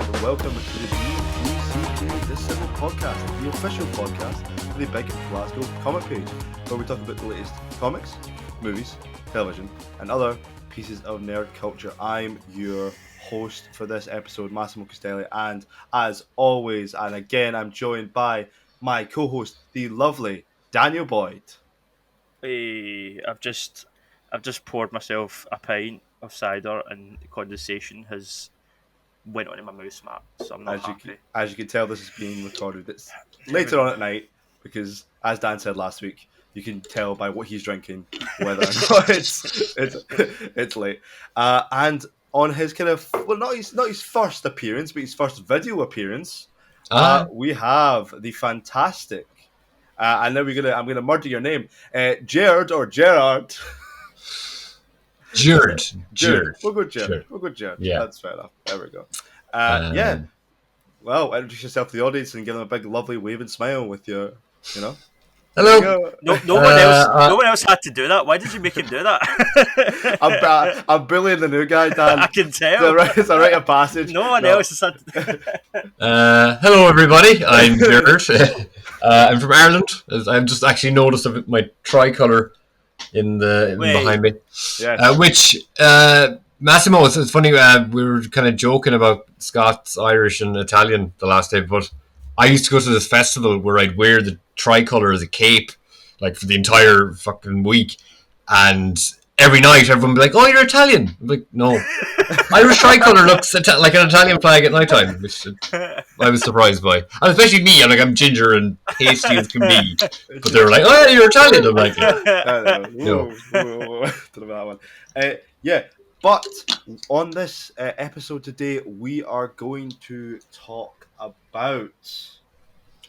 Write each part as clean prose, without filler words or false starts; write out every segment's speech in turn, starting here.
and welcome to the BGCP Disassembled podcast, the official podcast for the Big Glasgow comic page, where we talk about the latest comics, movies, television, and other pieces of nerd culture. I'm your host for this episode, Massimo, and as always, and again, I'm joined by my co-host, the lovely Daniel Boyd. Hey, I've just poured myself a pint of cider, and the condensation has went onto my mouse mat, so I'm not happy. As you can tell, this is being recorded. It's later on at night because, as Dan said last week, you can tell by what he's drinking whether or not it's late. And on his kind of not his first appearance, but his first video appearance, we have the fantastic. And then I'm gonna murder your name, Gerard or Gerard. Gerard. We'll go Gerard. Yeah, that's fair enough. There we go. Yeah. Well, introduce yourself to the audience and give them a big, lovely wave and smile with your, Hello. No one else had to do that. Why did you make him do that? I'm bullying the new guy, Dan. I can tell. It's a rite of passage. No one else has had to. Hello, everybody. I'm Gerard. I'm from Ireland. I've just actually noticed my tricolour behind me. Yeah. Which Massimo, it's funny. We were kind of joking about Scots, Irish, and Italian the last day, but I used to go to this festival where I'd wear the tricolour as a cape, like for the entire fucking week, and every night everyone would be like, "Oh, you're Italian." I'm like, "No, Irish tricolour looks like an Italian flag at night time," which I was surprised by, and especially me. I'm ginger and pasty as can be, but they were like, "Oh, yeah, you're Italian." I'm like, "No." That one. Yeah. But on this episode today, we are going to talk about.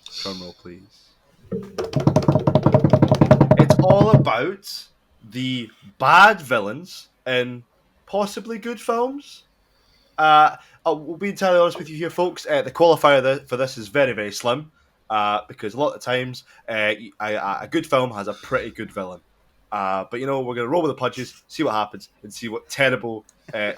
Drumroll, please. It's all about the bad villains in possibly good films. We'll be entirely honest with you here, folks. The qualifier for this is very, very slim because a lot of times a good film has a pretty good villain. But we're going to roll with the punches, see what happens, and see what terrible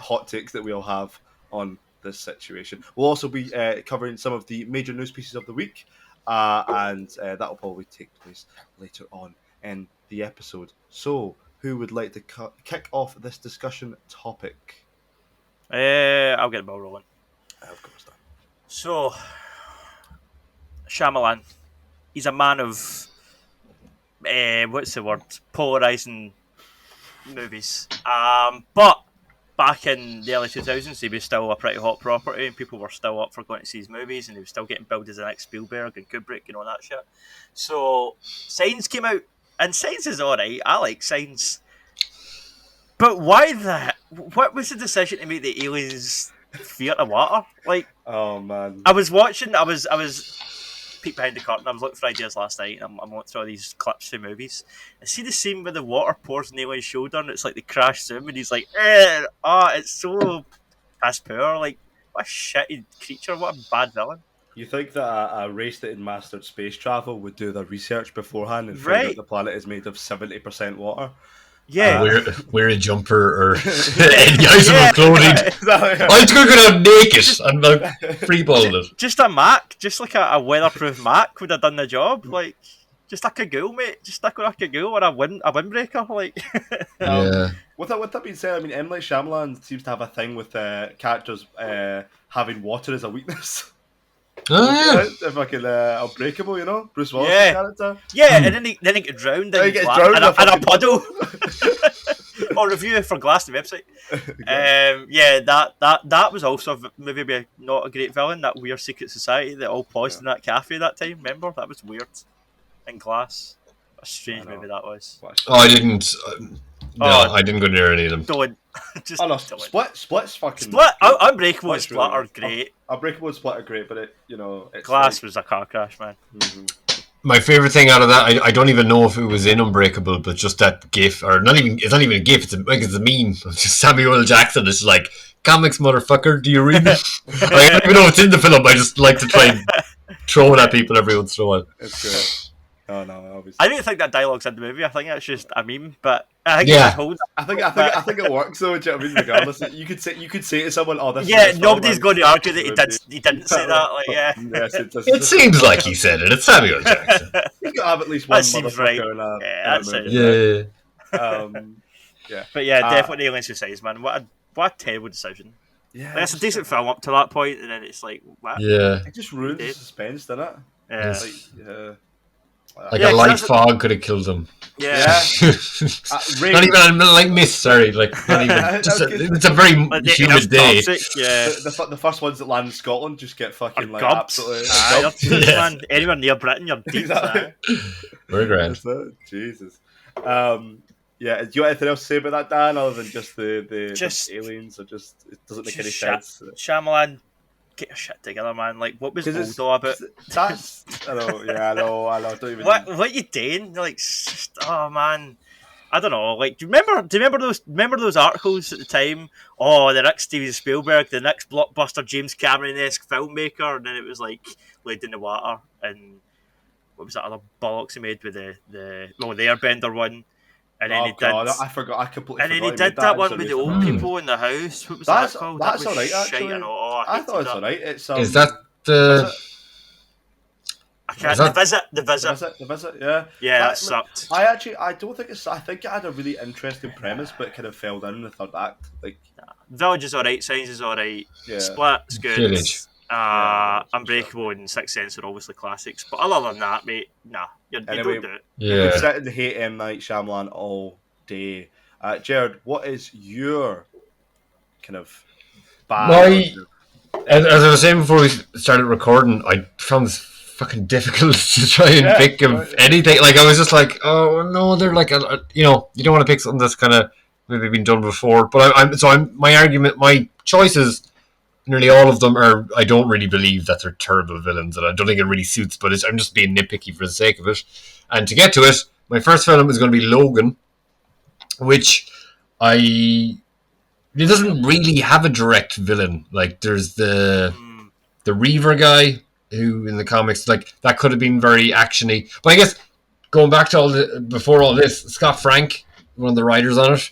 hot takes that we all have on this situation. We'll also be covering some of the major news pieces of the week, and that will probably take place later on in the episode. So, who would like to kick off this discussion topic? I'll get the ball rolling. Of course, Dan. So, Shyamalan, he's a man of polarising movies. But back in the early 2000s, he was still a pretty hot property, and people were still up for going to see his movies, and he was still getting billed as the next Spielberg and Kubrick and all that shit. So Signs came out, and Signs is alright. I like Signs. But why that? What was the decision to make the aliens fear the water? Like, oh man, I was peek behind the curtain. I was looking for ideas last night, and I'm looking through all these clips from movies. I see the scene where the water pours on the alien's shoulder, and it's like they crash zoom, and he's like, it's so past poor. Like, what a shitty creature, what a bad villain. You think that a race that had mastered space travel would do their research beforehand and find out the planet is made of 70% water? Yeah. Wear a jumper or any item of clothing. I'm just going to go naked and freeballing it. Just a Mac, just like a weatherproof Mac would have done the job. Like, just a cagoule, mate. Just stick with a cagoule or a windbreaker. Like, yeah. With that being said, I mean, M. Night Shyamalan seems to have a thing with characters having water as a weakness. Oh, yeah. If I can, Unbreakable, Bruce Willis' character. Yeah, and then he gets drowned in a puddle. Or review for Glass, the website. That was also maybe not a great villain. That weird secret society that all paused in that cafe that time. Remember, that was weird. In Glass, a strange movie that was. Oh, I didn't. I didn't go near any of them. Don't. Split's fucking. Unbreakable and Split are great. Unbreakable and Split are great, but it's Glass was a car crash, man. Mm-hmm. My favourite thing out of that, I don't even know if it was in Unbreakable, but just that GIF, or it's not even a GIF, it's a meme. It's just Samuel L. Jackson. It's like, comics, motherfucker, do you read it? I don't even know it's in the film. I just like to try and throw it at people every once in a while. It's great. Oh no, obviously. I don't think that dialogue's in the movie. I think that's just a meme, but I think Yeah. he told. I think it works though. Do you know what I mean? Regardless, you could say to someone, "Oh, this." Yeah, is nobody's going to argue that he didn't say that. Like, yeah, Yes, It seems like he said it. It's Samuel Jackson. He's got to have at least one That seems right. motherfucker in a Yeah, that sounds movie. Yeah. Yeah. But yeah, definitely Aliens Who Size, man. What a terrible decision. Yeah. Like, it's a decent film up to that point, and then it's like, what? Yeah. It just ruins the suspense, doesn't it? Yeah. Like Yeah, a 'cause light that's- fog could have killed him. Yeah. Not even like mist. Sorry, like not even. It's a very Like, humid day. toxic, yeah. The first ones that land in Scotland just get fucking like Gobs. absolutely Aye, gobs. you're toast, Yeah. man. Anywhere near Britain, you're deep. Exactly. Very grand. That's it. Jesus. Yeah. Do you have anything else to say about that, Dan, other than just the aliens, or just it doesn't make any sense? Shyamalan, get your shit together, man. Like, what was Because Old about? That's I know. Yeah, I know. Don't even. What you doing? Like, oh man, I don't know. Like, do you remember those articles at the time? Oh, the next Steven Spielberg, the next blockbuster James Cameron-esque filmmaker, and then it was like Laid in the Water, and what was that other bollocks he made with the Airbender one, and then I forgot. I completely. and then he forgot did that one with the absolutely old forgot. people in the house. What was That's that called? that's That was alright. shite, Actually, I know. Oh, I thought hated it's that. alright. It's Is that the? I can't. Is that- The visit. The visit. Yeah. Yeah, that sucked. I don't think it's. I think it had a really interesting premise, but it kind of fell down in the third act. Like, Village is alright. Signs is alright. yeah. Split's good. Village. Unbreakable and Sixth Sense are obviously classics, but other than that, mate, nah, you Anyway, don't do it. We Yeah. sit and hate M Night Shyamalan all day. Gerard, what is your kind of bad? As I was saying before we started recording, I found this fucking difficult to try and pick of anything. Like, I was just like, oh no, they're like, you don't want to pick something that's kind of maybe been done before. But my choices, nearly all of them are. I don't really believe that they're terrible villains, and I don't think it really suits. But I'm just being nitpicky for the sake of it. And to get to it, my first film is going to be Logan, which it doesn't really have a direct villain. Like, there's the Reaver guy who in the comics, like, that could have been very actiony. But I guess going back to before all this, Scott Frank, one of the writers on it,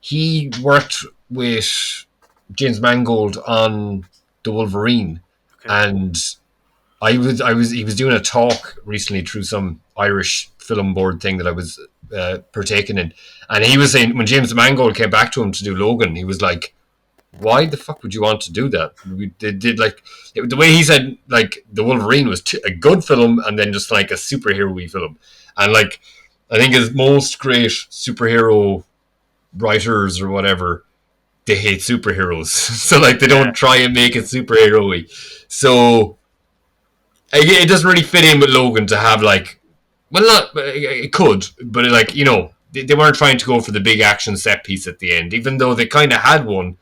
he worked with James Mangold on the Wolverine, and he was doing a talk recently through some Irish film board thing that I was partaking in, and he was saying when James Mangold came back to him to do Logan, he was like, why the fuck would you want to do that? They did like the way he said, like, the Wolverine was a good film and then just like a superhero-y film, and like I think as most great superhero writers or whatever, they hate superheroes, so like they don't try and make it superhero-y. So it doesn't really fit in with Logan to have like, well, not it could, but like, they weren't trying to go for the big action set piece at the end, even though they kind of had one.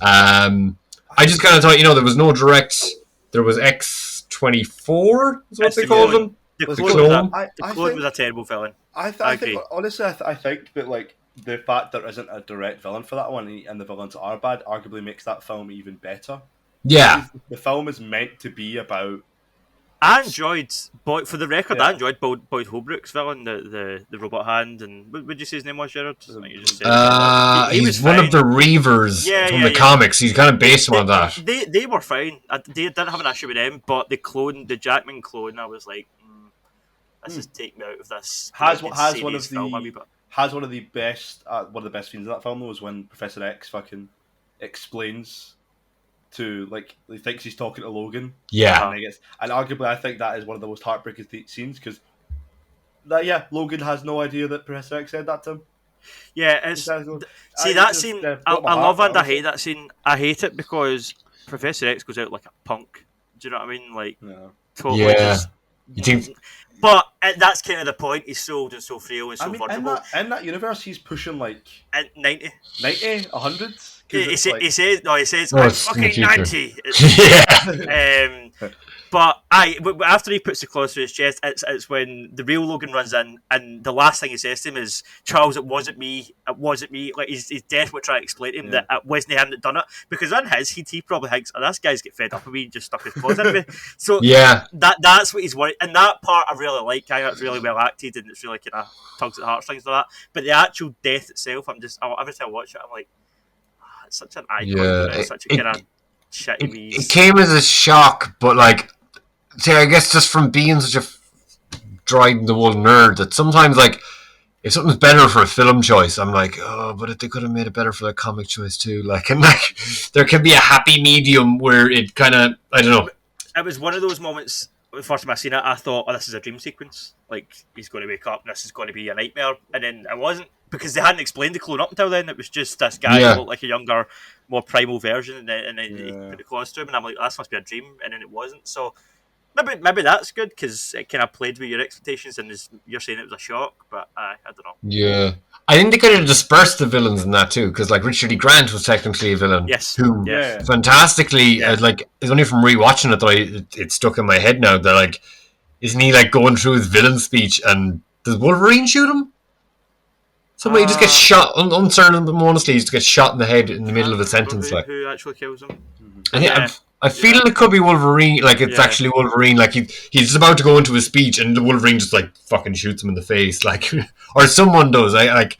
I just kind of thought, there was no direct. There was X-24, is what they called him. The The Clone, Clone. was a terrible villain. I agree. think, honestly, I think that like the fact there isn't a direct villain for that one and the villains are bad arguably makes that film even better. Yeah, The film is meant to be about. I enjoyed, for the record, I enjoyed Boyd Holbrook's villain, the robot hand, and what did you say his name was, Gerard? I think you just said he's one of the Reavers from the comics. He's kind of based on that. They were fine. They didn't have an issue with them, but the Jackman clone, I was like, let's just take me out of this. Has one of the best scenes in that film was when Professor X fucking explains to, like, he thinks he's talking to Logan. Yeah. And arguably I think that is one of the most heartbreaking scenes, because Logan has no idea that Professor X said that to him. Yeah, that scene, I love and I hate that scene. I hate it because Professor X goes out like a punk. Do you know what I mean? Like, totally just... You think... But that's kind of the point. He's so old and so frail and so vulnerable. In that universe, he's pushing like... 90. 90, 100. because it's like he says Oh, I'm it's in the fucking future. 90. Yeah. But after he puts the claws through his chest, it's when the real Logan runs in, and the last thing he says to him is, "Charles, it wasn't me. It wasn't me." Like he's definitely trying to explain to him that it wasn't him that done it, because in his he probably thinks, "Oh, this guy's get fed up with me and just stuck his claws in me." So Yeah. that's what he's worried, and that part I really like. I think it's really well acted, and it's really kind of tugs at the heartstrings of that. But the actual death itself, every time I watch it, I'm like, it's such an icon, Yeah. it's such a kind of shitty wee. It came as a shock, but like, see, I guess just from being such a dried-in-the-wool nerd that sometimes, like, if something's better for a film choice, I'm like, oh, but if they could have made it better for a comic choice too. Like, and like, there can be a happy medium where it kind of, I don't know. It was one of those moments. The first time I seen it, I thought, "Oh, this is a dream sequence. Like he's going to wake up, and this is going to be a nightmare." And then it wasn't, because they hadn't explained the clone up until then. It was just this guy who looked like a younger, more primal version, and then he put the claws to him, and I'm like, "This must be a dream," and then it wasn't. So maybe that's good, because it kind of played with your expectations, and you're saying it was a shock, but I don't know. Yeah. I think they could have dispersed the villains in that too, because like Richard E. Grant was technically a villain. Yes. Who Yes. fantastically, like, it's only from rewatching it that it stuck in my head now that, like, isn't he like going through his villain speech and does Wolverine shoot him? Somebody just gets shot, unceremoniously, just gets shot in the head in the middle of a sentence. Like, who actually kills him? I feel it could be Wolverine. Like, it's actually Wolverine. Like, he's just about to go into his speech, and the Wolverine just like fucking shoots him in the face, like, or someone does. But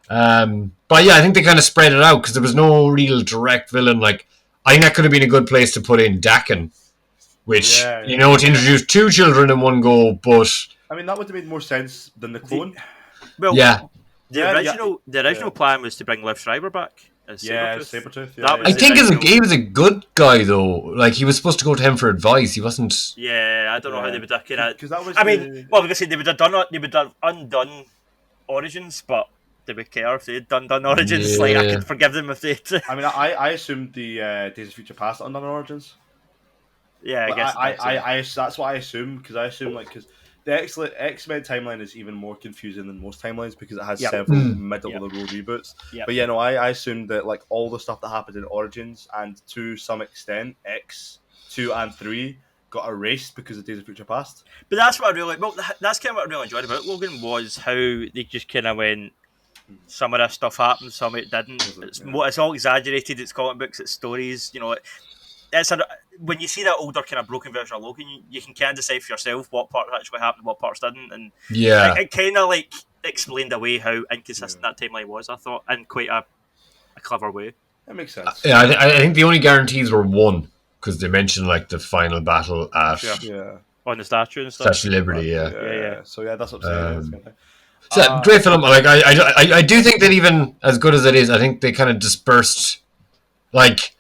yeah, I think they kind of spread it out because there was no real direct villain. Like, I think that could have been a good place to put in Dakin, which to introduce two children in one go. But I mean, that would have made more sense than the clone. Well, yeah. The original plan was to bring Liv Schreiber back as Sabretooth. Sabretooth. I think he was a good guy though. Like, he was supposed to go to him for advice. He wasn't. Yeah, I don't know how they would have done it. Because that was. They would have undone Origins, but they would care if they had done Origins. Yeah. Like, I could forgive them if they. I mean, I assumed the Days of Future Past undone Origins. Yeah, I guess. That's what I assume, because I assume because the X-Men timeline is even more confusing than most timelines because it has several middle of the road reboots. Yep. But yeah, no, I assumed that like all the stuff that happened in Origins and to some extent X 2 and 3 got erased because of Days of Future Past. But that's what that's kind of what I really enjoyed about Logan, was how they just kind of went, some of this stuff happened, some of it didn't. It's all exaggerated. It's comic books, it's stories. You know, when you see that older kind of broken version of Logan, you can kind of decide for yourself what parts actually happened, what parts didn't, and it kind of like explained away how inconsistent that timeline was. I thought, in quite a clever way. That makes sense. Yeah, I think the only guarantees were one, because they mentioned like the final battle at on the statue and stuff. Statue of Liberty. Yeah. So yeah, that's what I'm saying. So great film. Like, I do think that even as good as it is, I think they kind of dispersed. Like,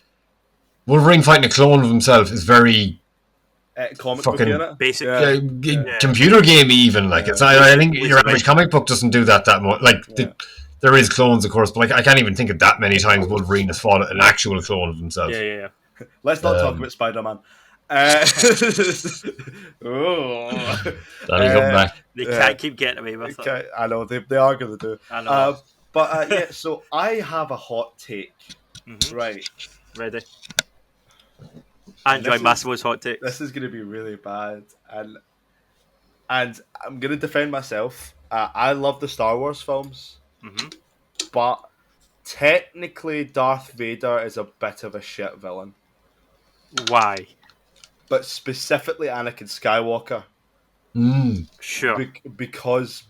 Wolverine fighting a clone of himself is very comic fucking book, basic, computer gamey. Even like it's. I think your average comic book doesn't do that much. Like there is clones, of course, but like I can't even think of that many times Wolverine has fought an actual clone of himself. Yeah. Let's not talk about Spider-Man. That'll come back. They can't keep getting away with it. I know they are going to do. I know. But so I have a hot take. Right, ready. I enjoy Massimo's hot take. This is going to be really bad, and I'm going to defend myself. I love the Star Wars films, but technically Darth Vader is a bit of a shit villain. Why? But specifically Anakin Skywalker. Sure. Because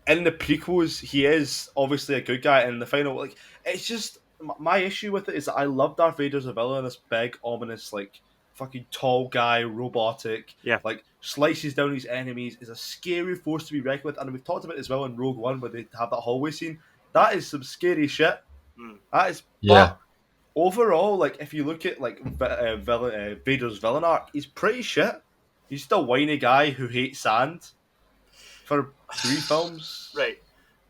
in the prequels he is obviously a good guy, and in the final, like, it's just my issue with it is that I love Darth Vader as a villain, this big, ominous, like, fucking tall guy, robotic, like, slices down his enemies, is a scary force to be reckoned with, and we've talked about it as well in Rogue One, where they have that hallway scene. That is some scary shit. That is, but overall, like, if you look at like Vader's villain arc, he's pretty shit. He's just a whiny guy who hates sand for 3 films, right?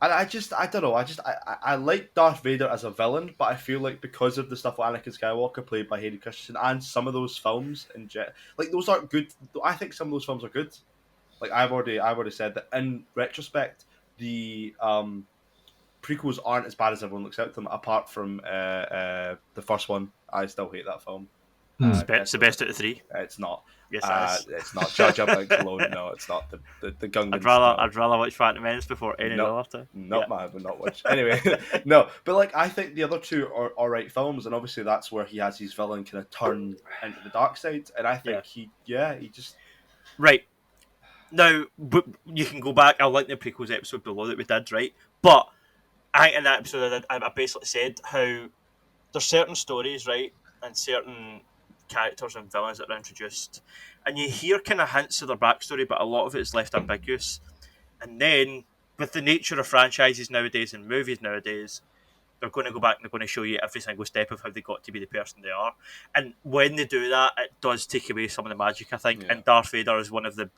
And I don't know. I like Darth Vader as a villain, but I feel like because of the stuff with Anakin Skywalker played by Hayden Christensen and some of those films like those aren't good. I think some of those films are like I've already said that in retrospect, the prequels aren't as bad as everyone looks out them. Apart from the first one, I still hate that film. It's the best out of 3. It's not. Yes, it is. It's not. Jar Jar Binks alone. No, it's not. The Gungans. I'd rather watch Phantom Menace before any other time. Not I would not watch. Anyway, no. But like, I think the other two are alright films, and obviously that's where he has his villain kind of turn into the dark side. And I think he just right. Now, you can go back. I'll link the prequels episode below that we did, right? But I think in that episode, I basically said how there's certain stories, right, and certain characters and villains that are introduced, and you hear kind of hints of their backstory, but a lot of it is left ambiguous. And then, with the nature of franchises nowadays and movies nowadays, they're going to go back and they're going to show you every single step of how they got to be the person they are. And when they do that, it does take away some of the magic, I think. Yeah. And Darth Vader is one of the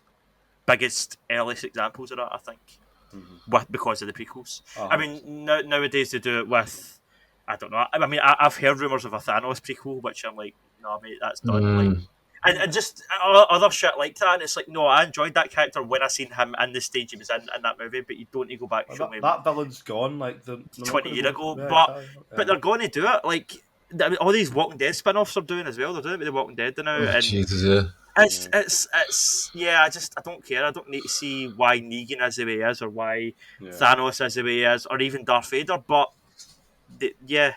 biggest, earliest examples of that, I think, because of the prequels. Oh, I mean, nowadays they do it with, I don't know. I mean, I've heard rumours of a Thanos prequel, which I'm like, no, mate, that's done. Like, and just other shit like that. And it's like, no, I enjoyed that character when I seen him in the stage he was in that movie, but you don't need to go back and show me. That villain's gone, like 20 years ago. But they're going to do it. Like, I mean, all these Walking Dead spin-offs are doing as well. They're doing it with the Walking Dead now. And Jesus, yeah. It's I don't care. I don't need to see why Negan is the way he is, or why Thanos is the way he is, or even Darth Vader. But you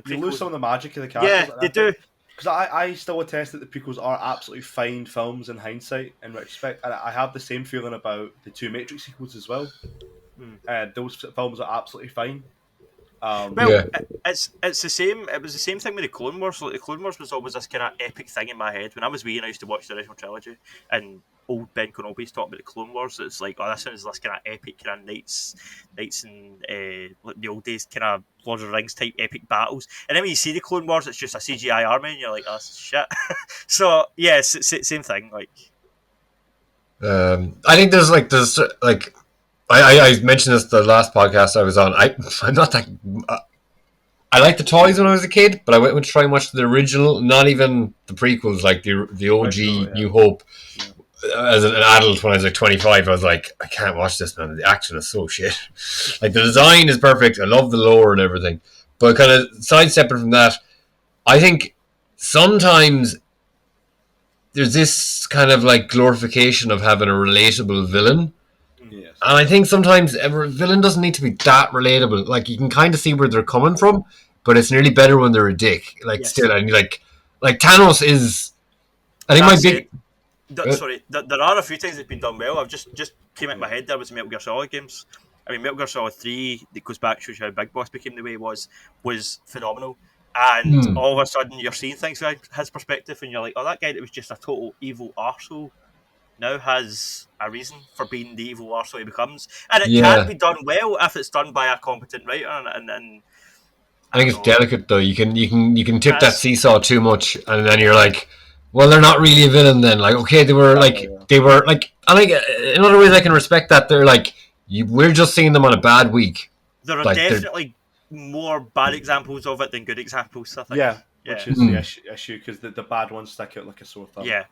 lose some of the magic of the characters. Yeah, they do. Because I still attest that the prequels are absolutely fine films in hindsight, in retrospect, and I have the same feeling about the 2 Matrix sequels as well. Those films are absolutely fine. It's the same. It was the same thing with the Clone Wars. Like, the Clone Wars was always this kind of epic thing in my head. When I was wee and I used to watch the original trilogy, and old Ben Kenobi's talking about the Clone Wars, it's like, oh, this is this kind of epic kind of knights in like the old days, kind of Lord of the Rings type epic battles. And then when you see the Clone Wars, it's just a CGI army, and you're like, oh, that's shit. So yeah, same thing. Like, I think there's like. I mentioned this the last podcast I was on. I'm not that. I liked the toys when I was a kid, but I went to try and watch the original, not even the prequels, like the OG New Hope. As an adult, when I was like 25, I was like, I can't watch this, man. The action is so shit. Like, the design is perfect. I love the lore and everything, but kind of sidestepping from that, I think sometimes there's this kind of like glorification of having a relatable villain. Yes. And I think sometimes a villain doesn't need to be that relatable. Like, you can kind of see where they're coming from, but it's nearly better when they're a dick. Like, still, and like Thanos is. I think that's my big. Sorry, there are a few things that's been done well. I've just came into my head there was the Metal Gear Solid games. I mean, Metal Gear Solid 3, that goes back, shows you how Big Boss became the way he was phenomenal. And all of a sudden, you're seeing things from his perspective, and you're like, oh, that guy that was just a total evil arsehole now has a reason for being the evil arsehole he becomes. And it can be done well if it's done by a competent writer. And I think it's delicate, though. You can tip that seesaw too much, and then you're like, well, they're not really a villain then. Like, okay, they were like, I think in other ways I can respect that. They're like, we're just seeing them on a bad week. There are definitely more bad examples of it than good examples, I think. Yeah. Which is the issue, because the bad ones stick out like a sore thumb. Yeah.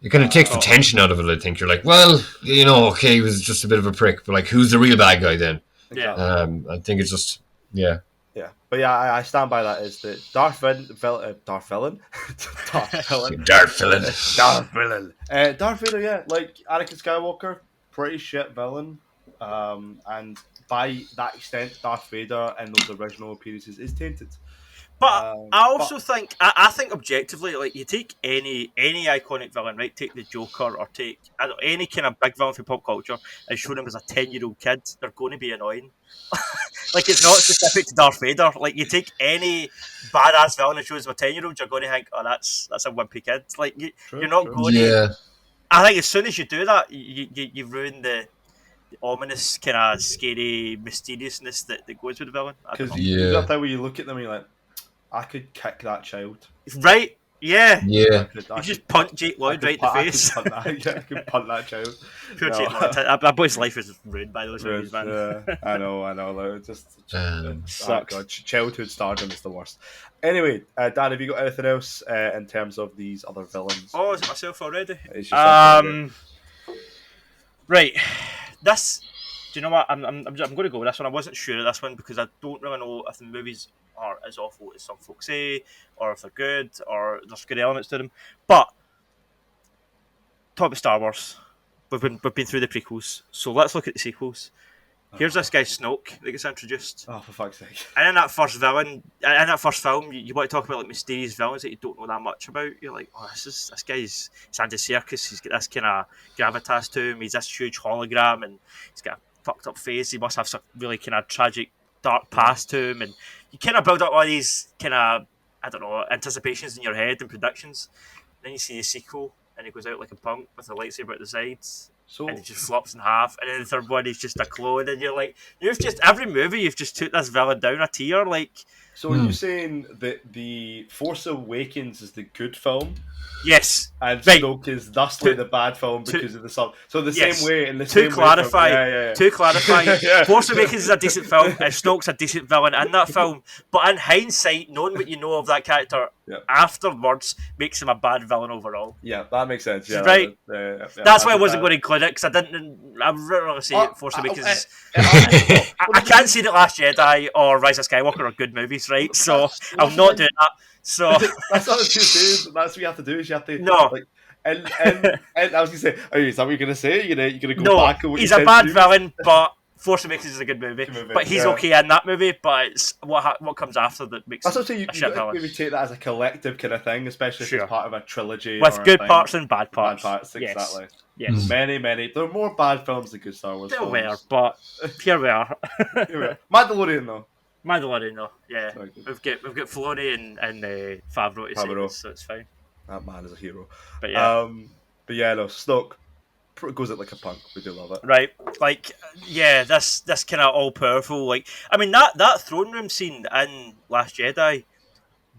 It kind of takes the tension out of it, I think. You're like, well, okay, he was just a bit of a prick, but like, who's the real bad guy then? Yeah. I think it's just, Yeah, but I stand by that. Is that Darth Villain? Darth Villain. Darth Vader, yeah, like Anakin Skywalker, pretty shit villain. And by that extent, Darth Vader and those original appearances is tainted. But I also think, I think objectively, like, you take any iconic villain, right? Take the Joker, or take any kind of big villain from pop culture, and show them as a 10-year-old kid, they're going to be annoying. Like, it's not specific to Darth Vader. Like, you take any badass villain and shows them a 10-year-old, you're going to think, oh, that's a wimpy kid. Like, you're not going to. I think as soon as you do that, you ruin the ominous, kind of scary mysteriousness that goes with the villain. Because you got that where you look at them and you're like, I could kick that child. Right? Yeah. Yeah. You just punt Jake Lloyd right in the face. I could punt that child. Poor Jake Lloyd. That boy's life is ruined by those movies, man. Yeah, I know. Like, sucks. God, childhood stardom is the worst. Anyway, Dan, have you got anything else in terms of these other villains? Oh, is it myself already? It's yourself already. Right. This Do you know what? I'm going to go with this one. I wasn't sure of this one because I don't really know if the movies are as awful as some folks say, or if they're good, or there's good elements to them. But talk about Star Wars. We've been through the prequels, so let's look at the sequels. Here's this guy Snoke that gets introduced. Oh, for fuck's sake! And in that first film, you want to talk about like mysterious villains that you don't know that much about. You're like, oh, this guy's it's Andy Serkis. He's got this kind of gravitas to him. He's this huge hologram, and he's got a fucked up face. He must have some really kind of tragic, dark past to him. And you kind of build up all these kind of, I don't know, anticipations in your head and predictions. Then you see the sequel, and he goes out like a punk with a lightsaber at the sides. So And he just flops in half, and then the third one he's just a clone, and you're like, you've just every movie you've just took this villain down a tier, like. So are you saying that the Force Awakens is the good film, Yes, and right. Snoke is thusly the bad film because of the sun? So the Yes. same way, in the To same clarify, way, to clarify, Yeah. Force Awakens is a decent film, and Snoke's a decent villain in that film. But in hindsight, knowing what you know of that character Yeah. afterwards makes him a bad villain overall. Yeah, that makes sense. Yeah, Right. yeah, That's why I wasn't going to include it because I didn't. I really say Force Awakens. I can't say that Last Jedi or Rise of Skywalker are good movies, right? So I'm not doing that. So That's what I was going to say. That's what you have to do. Is you have to No. like, and I was going to say, is that what you're going to say? You're going to go no, back on what he's you a said bad to? villain, but Force Awakens is a good movie. Good movie, But he's yeah. okay in that movie. But it's what comes after that makes That's what I'm saying. a You shit got to villain. maybe take that as a collective kind of thing, especially if Sure. it's part of a trilogy With or a good thing. parts and bad parts. Bad parts, Yes. exactly. Yes. Many. There are more bad films than good Star Wars There films. were, but here we are. Here we are. Mandalorian though. Mandalorian, though, yeah. Very good. We've got Filoni and Favreau to save Favreau. us, so it's fine. That man is a hero. But yeah, But yeah, no, Snoke goes out like a punk. We do love it. right. Like, yeah, this kind of all powerful. Like, I mean, that throne room scene in Last Jedi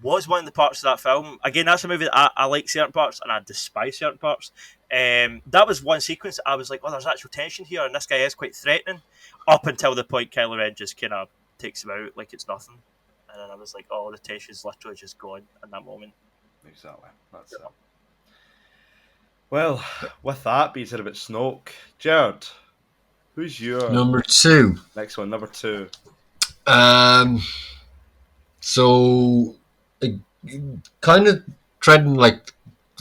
was one of the parts of that film. Again, that's a movie that I like certain parts and I despise certain parts. That was one sequence that I was like, oh, there's actual tension here, and this guy is quite threatening. Up until the point Kylo Ren just kind of takes him out like it's nothing, and then I was like, oh, the tension's literally just gone in that moment. Exactly. That's it. Well, with that being said about Snoke, Gerard, who's your Number 2. next one? Number 2. So, kind of treading like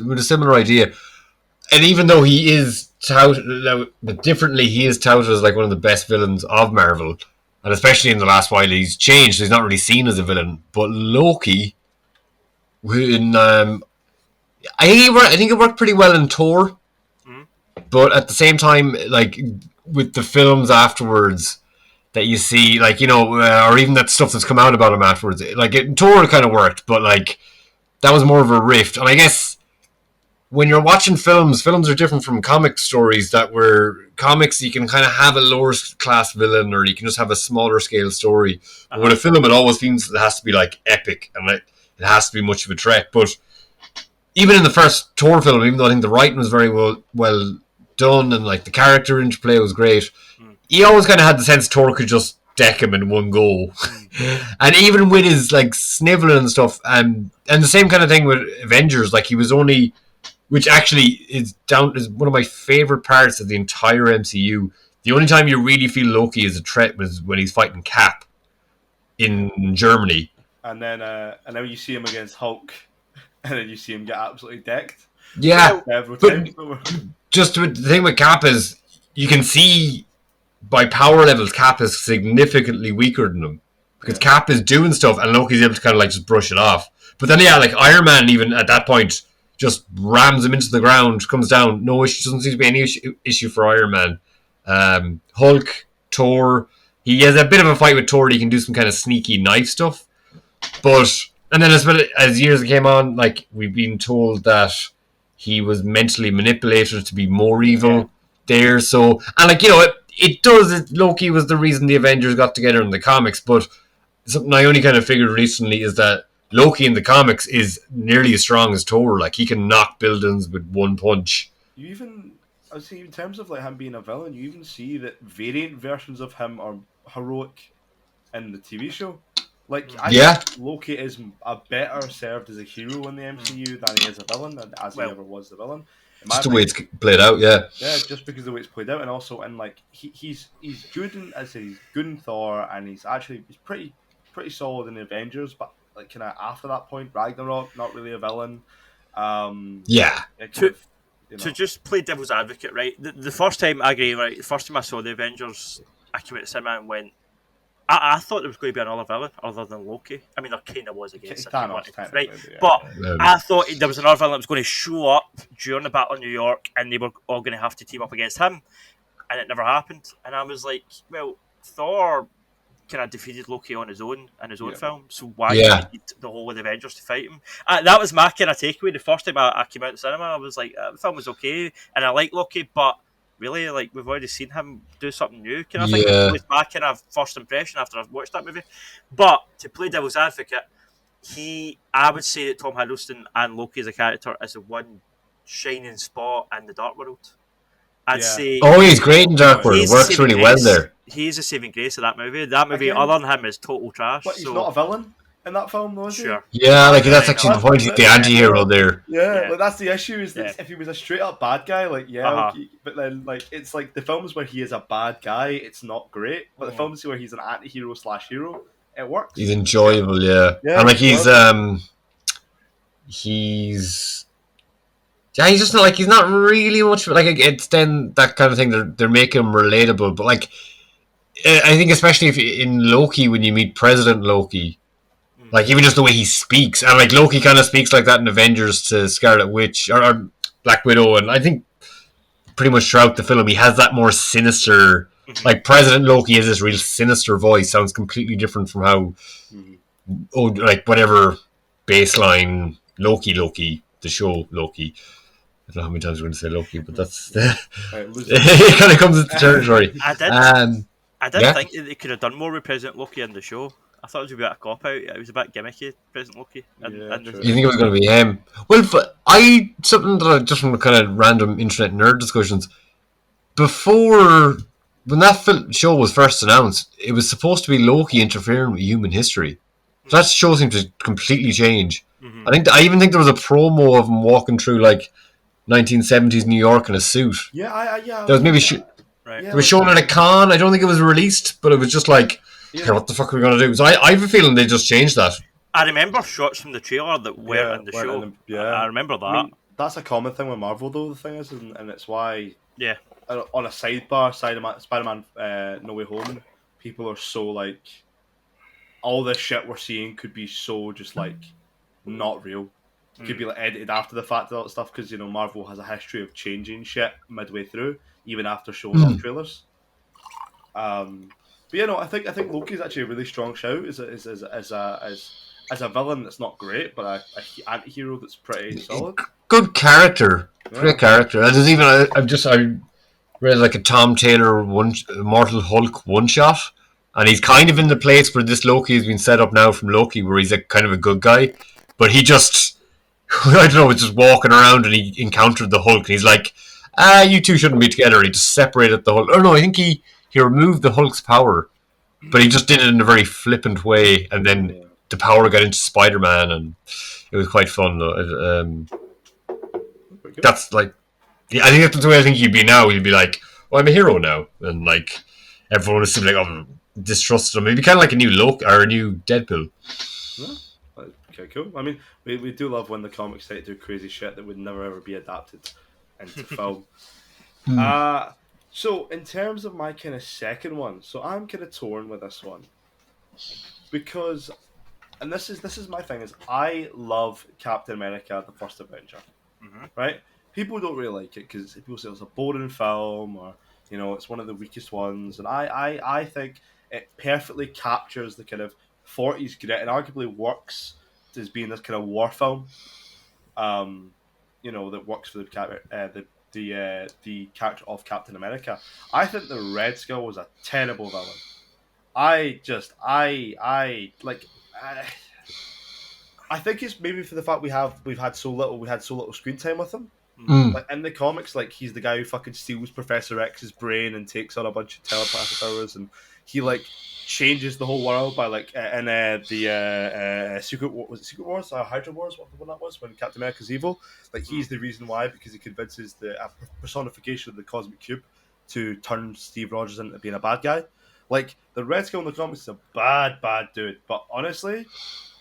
with a similar idea, and even though he is touted, but differently, he is touted as like one of the best villains of Marvel, and especially in the last while, he's changed. He's not really seen as a villain, but Loki, when I think it worked pretty well in Thor, but at the same time, like with the films afterwards that you see, like, you know, or even that stuff that's come out about him afterwards, like Thor kind of worked, but like that was more of a rift. And I guess when you're watching films are different from comic stories. That were comics, you can kind of have a lower class villain, or you can just have a smaller scale story. But with a film, it always seems it has to be like epic, and it has to be much of a threat. But even in the first Thor film, even though I think the writing was very well done and like the character interplay was great, he always kind of had the sense Thor could just deck him in one go. And even with his like sniveling and stuff, and the same kind of thing with Avengers, like he was only, which actually is one of my favorite parts of the entire MCU. The only time you really feel Loki is a threat was when he's fighting Cap in Germany. And then you see him against Hulk, and then you see him get absolutely decked. Yeah, Several but times. just the thing with Cap is you can see by power levels Cap is significantly weaker than him, because Cap is doing stuff and Loki's able to kind of like just brush it off. But then like Iron Man, even at that point, just rams him into the ground, comes down. No issue, doesn't seem to be any issue for Iron Man. Hulk, Thor, he has a bit of a fight with Thor. He can do some kind of sneaky knife stuff. And then as years came on, like we've been told that he was mentally manipulated to be more evil there. So, and like, you know, it does. Loki was the reason the Avengers got together in the comics, but something I only kind of figured recently is that Loki in the comics is nearly as strong as Thor. Like, he can knock buildings with one punch. I would say, in terms of like him being a villain, you even see that variant versions of him are heroic in the TV show. Like, I think Loki is a better served as a hero in the MCU than he is a villain, as he ever was the villain. In my Just the way opinion. it's played out, yeah. Yeah, just because of the way it's played out, and also, and like he's good in, as I say, he's good in Thor, and he's pretty solid in the Avengers, but like kind of after that point, Ragnarok, not really a villain. Yeah. It kind To of, you to know, just play devil's advocate, right? The first time I agree, right? The first time I saw the Avengers, I came out to cinema and went, I thought there was going to be another villain other than Loki. I mean, there kind of was, I guess, if you Thanos wanted, right? technically, but yeah, But yeah. Um, I thought there was another villain that was going to show up during the Battle of New York, and they were all going to have to team up against him, and it never happened. And I was like, well, Thor kind of defeated Loki on his own in his own Yeah. film, so why do Yeah. we need the whole of the Avengers to fight him? That was my kind of takeaway. The first time I came out of the cinema, I was like, the film was okay, and I like Loki, but really, like, we've already seen him do something new, kind of thing. Yeah. It was my kind of first impression after I've watched that movie. But to play devil's advocate, I would say that Tom Hiddleston and Loki as a character is the one shining spot in the Dark World. I'd Yeah. say Oh, he's great in Dark World. It he's the works saving really well grace. there. He's a saving grace of that movie. That movie, Again, other than him, is total trash. but he's so, not a villain in that film, though, is he? sure. Yeah, like that's Right, actually the That's point. He's the it. anti-hero there. Yeah, Yeah. like that's the issue. Is that Yeah. if he was a straight up bad guy, like Uh-huh. okay, but then like it's like the films where he is a bad guy, it's not great. But the films where he's an anti-hero / hero, it works. He's enjoyable, yeah. Yeah, And like he's he's just not like he's not really much like it's then that kind of thing. They're making him relatable, but like I think especially if in Loki when you meet President Loki, like even just the way he speaks, and like Loki kind of speaks like that in Avengers to Scarlet Witch or Black Widow, and I think pretty much throughout the film he has that more sinister. Like President Loki has this real sinister voice. Sounds completely different from how like whatever baseline Loki, the show Loki. I don't know how many times we're going to say Loki, but that's it. Kind of comes into territory. I did Yeah. think that they could have done more with President Loki in the show. I thought it was a bit of a cop out. It was a bit gimmicky, President Loki. Yeah, And true. You think it was going to be him? Well, something that I just from kind of random internet nerd discussions. Before when that show was first announced, it was supposed to be Loki interfering with human history. So that show seemed to completely change. I even think there was a promo of him walking through like 1970s New York in a suit. Yeah, There was maybe right. it was shown at a con. I don't think it was released, but it was just like, okay, what the fuck are we going to do? So I have a feeling they just changed that. I remember shots from the trailer that weren't in the show. I remember that. I mean, that's a common thing with Marvel, though. The thing is, and it's why. Yeah. On a sidebar, Spider-Man No Way Home, people are so like, all this shit we're seeing could be so just like not real. Could be like edited after the fact, all that stuff, because Marvel has a history of changing shit midway through, even after showing off trailers. But I think Loki's actually a really strong shout as a villain that's not great, but a anti-hero that's pretty solid. Good character, great character. And there's even I read like a Tom Taylor Immortal Hulk one shot, and he's kind of in the place where this Loki has been set up now from Loki, where he's a kind of a good guy, but he just I don't know, was just walking around and he encountered the Hulk, and he's like, you two shouldn't be together. He just separated the Hulk. Or no, I think he removed the Hulk's power, but he just did it in a very flippant way, and then the power got into Spider-Man, and it was quite fun though. That's like, I think that's the way I think he'd be now. He'd be like, I'm a hero now, and like everyone would seem like, distrust him. He'd be kind of like a new Loki or a new Deadpool. Yeah. Okay, cool. I mean, we do love when the comics say to do crazy shit that would never ever be adapted into film. So in terms of my kind of second one, so I'm kind of torn with this one because, and this is my thing, is I love Captain America: The First Avenger, right? People don't really like it because people say it's a boring film, or it's one of the weakest ones, and I think it perfectly captures the kind of 40s grit and arguably works as being this kind of war film, that works for the character of Captain America. I think the Red Skull was a terrible villain. I think it's maybe for the fact we had so little screen time with him. Like in the comics, like he's the guy who fucking steals Professor X's brain and takes on a bunch of telepathic powers, and he like changes the whole world by like in the Secret Wars, Hydra Wars, what the one that was when Captain America's evil. Like he's the reason why, because he convinces the personification of the Cosmic Cube to turn Steve Rogers into being a bad guy. Like the Red Skull in the comics is a bad dude, but honestly,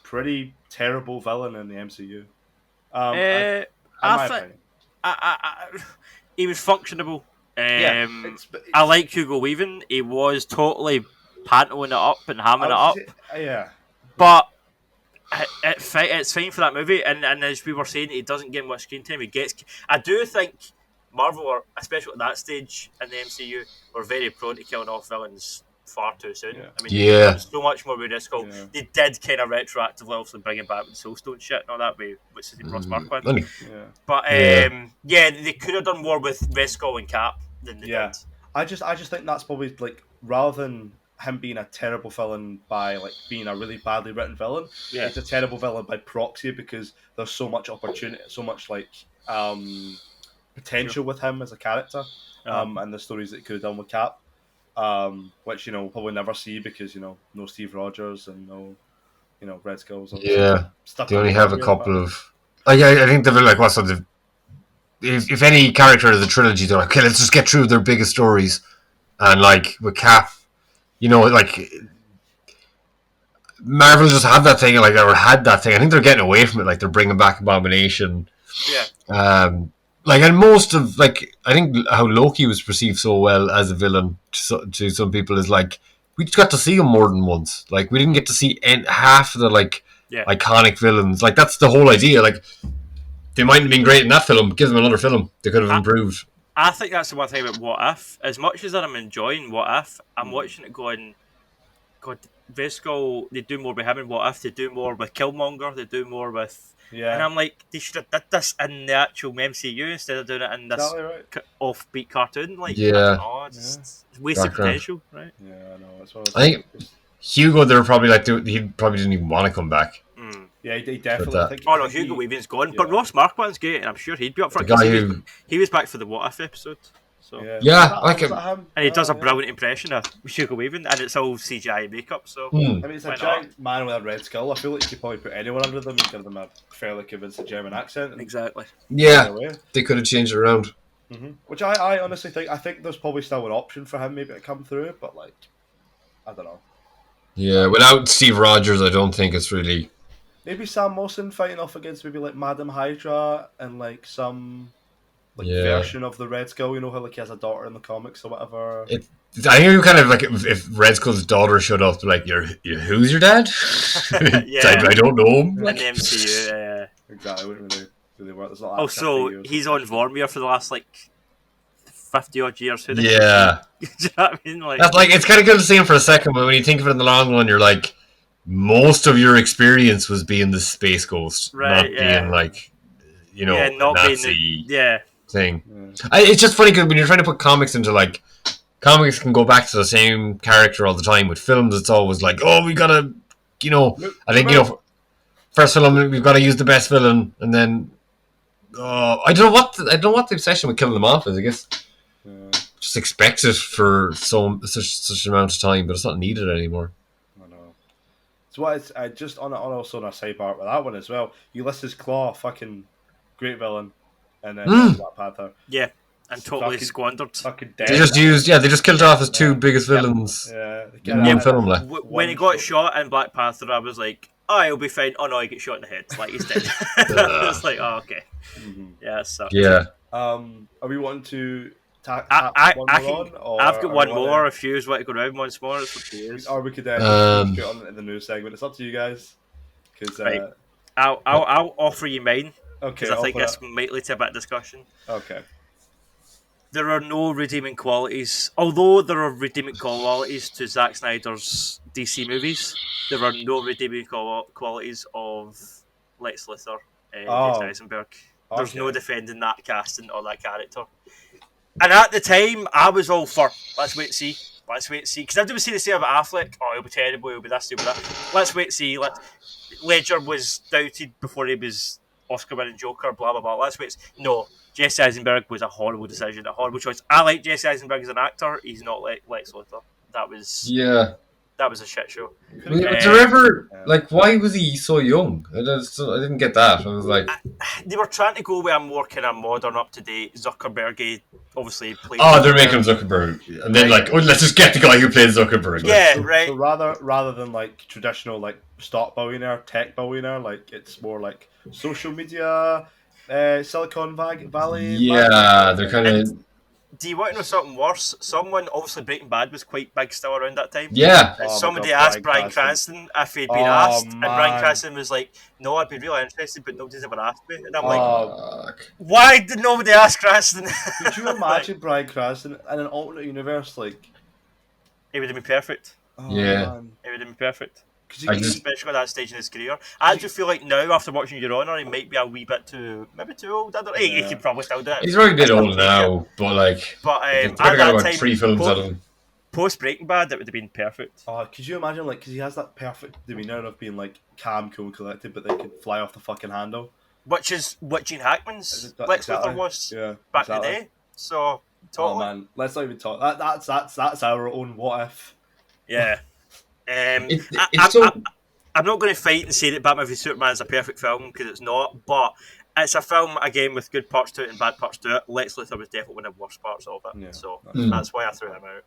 pretty terrible villain in the MCU. He was functionable. Yeah, I like Hugo Weaving. He was totally pantoing it up and hamming it up. Yeah, but it's fine for that movie. And as we were saying, he doesn't get much screen time. I do think Marvel, especially at that stage in the MCU, were very prone to killing off villains far too soon. Yeah. I mean, there's so much more with this. They did kind of retroactively also bring it back with Soulstone shit and all that way, which is the Ross Marquand. But they could have done more with Red Skull and Cap than they did. I just think that's probably like, rather than him being a terrible villain by like being a really badly written villain, it's a terrible villain by proxy, because there's so much opportunity, so much like potential with him as a character, and the stories that he could have done with Cap. Which we'll probably never see, because no Steve Rogers and no Red Skulls. They only have a couple of. I think they're like what's the. If any character of the trilogy, they're like, okay, let's just get through their biggest stories, and like with Cap, like Marvel just have that thing, like, or had that thing. I think they're getting away from it. Like they're bringing back Abomination. Like, and most of, like, I think how Loki was perceived so well as a villain to some people is like, we just got to see him more than once. Like, we didn't get to see half of the, like, iconic villains. Like, that's the whole idea. Like, they mightn't have been great in that film, but give them another film. They could have improved. I think that's the one thing about What If. As much as I'm enjoying What If, I'm watching it going, God, Red Skull, they do more with him in What If. They do more with Killmonger. They do more with... And I'm like, they should have did this in the actual MCU instead of doing it in this offbeat cartoon. Like, it's wasted potential, right? Yeah, I know. That's what I think Hugo, they were probably like, he probably didn't even want to come back. Yeah, he definitely. Hugo Weaving's gone, but Ross Marquand's great, and I'm sure he'd be up for it. He was back for the What If episode. So. I like him. And he does a brilliant impression of Hugo Weaving, and it's all CGI makeup. So I mean, it's a giant man with a red skull. I feel like you could probably put anyone under them and give them a fairly convincing German accent. Exactly. Yeah, they could have changed it around. Which I honestly think. I think there's probably still an option for him maybe to come through, but like, I don't know. Yeah, without Steve Rogers, I don't think it's really. Maybe Sam Wilson fighting off against maybe like Madam Hydra and like some. Version of the Red Skull, how like he has a daughter in the comics or whatever. I think you kind of like if Red Skull's daughter showed up, like, you're who's your dad? I don't know him. In the MCU, exactly. Wouldn't really work. There's not he's on Vormir for the last like 50 odd years. Yeah. Do you know what I mean? Like, that's like, it's kind of good to see him for a second, but when you think of it in the long run, you're like, most of your experience was being the Space Ghost, not being like, not Nazi. being thing. It's just funny because when you're trying to put comics into, like, comics can go back to the same character all the time. With films, it's always like, oh, we gotta, I think, first film we've got to use the best villain, and then I don't know what the obsession with killing them off is. I guess just expect it for such an amount of time, but it's not needed anymore. I know. So what? I just on a side part with that one as well. Ulysses Claw, fucking great villain. And then Black Panther. Yeah, and totally squandered. They just killed off his two biggest villains. In one film left. When he got shot in Black Panther, I was like, oh, he'll be fine. Oh no, he gets shot in the head. Like, he's dead. It's like, oh, okay. Yeah, so. Yeah. Are we wanting to tap one more on? Or I've got one more. If you want to go around once more, it's up to you. Or we could get on in the news segment. It's up to you guys. Right. I'll offer you mine. Okay, because I think this might lead to a bit of discussion. Okay. There are no redeeming qualities. Although there are redeeming qualities to Zack Snyder's DC movies, there are no redeeming qualities of Lex Luthor and Jesse Eisenberg. There's no defending that casting or that character. And at the time, I was all for, let's wait and see. Because I didn't see the same about Affleck. Oh, he'll be terrible, he'll be this, he'll be that. Let's wait and see. Ledger was doubted before he was Oscar-winning Joker, blah blah blah. Let's wait. No, Jesse Eisenberg was a horrible decision, a horrible choice. I like Jesse Eisenberg as an actor. He's not like Lex Luthor. That was a shit show. Was there ever like why was he so young? I didn't get that. I was like, they were trying to go with a more kind of modern, up to date Zuckerberg. Obviously, played. Oh, they're making him Zuckerberg, and then like, oh, let's just get the guy who played Zuckerberg. Yeah, so, right. So rather than like traditional like stock billionaire, tech billionaire, like it's more like social media, Silicon Valley. Yeah, they're kind of. Do you want to know something worse? Someone, obviously Breaking Bad was quite big still around that time. Yeah. Somebody asked Bryan Cranston if he'd been asked, and Bryan Cranston was like, "No, I'd be really interested, but nobody's ever asked me." And I'm like, "Why did nobody ask Cranston?" Could you imagine Bryan Cranston in an alternate universe? Like, he would have been perfect. Man. He would have been perfect. Especially at that stage in his career. I do feel like now, after watching Your Honor, he might be a wee bit too old. I don't know. He could probably still do it. He's really a bit old now, but like, at that that time, 3 films out of him. Post Breaking Bad, it would have been perfect. Could you imagine, like, because he has that perfect demeanor of being like calm, cool, and collected, but they can fly off the fucking handle. Which is what Gene Hackman's Lex Luthor was back in the day. So totally. Oh man, let's not even talk. That's our own what if. Yeah. I'm not going to fight and say that Batman v Superman is a perfect film, because it's not, but it's a film, again, with good parts to it and bad parts to it. Lex Luthor was definitely one of the worst parts of it, so that's why I threw him out.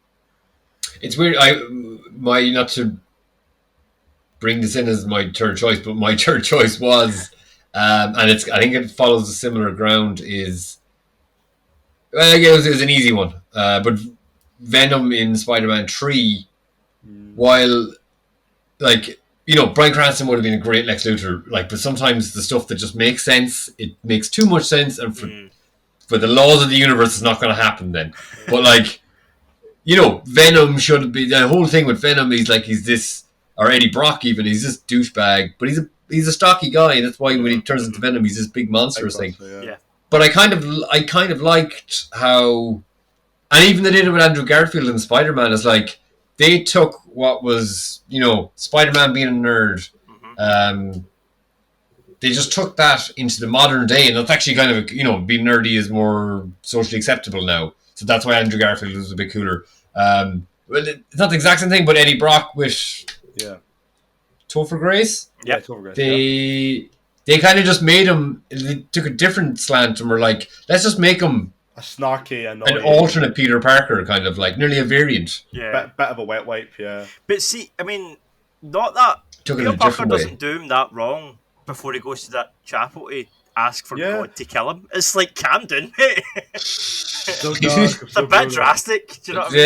It's weird, not to bring this in as my third choice, but my third choice was, and I think it follows a similar ground, it was an easy one, but Venom in Spider-Man 3, while, like, you know, Bryan Cranston would have been a great Lex Luthor, like, but sometimes the stuff that just makes sense, it makes too much sense, and for the laws of the universe, it's not going to happen then. But, like, you know, Venom should be, the whole thing with Venom, he's this, or Eddie Brock even, he's this douchebag, but he's a stocky guy, and that's why when he turns into Venom, he's this big monstrous thing. Yeah. But I kind of liked how, and even they did it with Andrew Garfield in Spider-Man, it's like, they took what was, you know, Spider-Man being a nerd. They just took that into the modern day, and that's actually kind of, you know, being nerdy is more socially acceptable now. So that's why Andrew Garfield was a bit cooler. Well, it's not the exact same thing, but Eddie Brock with Topher Grace. Yeah, Topher Grace. They kind of just made him. They took a different slant and were like, let's just make him a snarky, annoying, an alternate Peter Parker, kind of like nearly a variant. Yeah, bit of a wet wipe. Yeah, but see, I mean, not that Peter Parker doesn't do him that wrong before he goes to that chapel to ask for God to kill him. It's like, calm down, mate. It's a bit drastic. Do you know what I mean?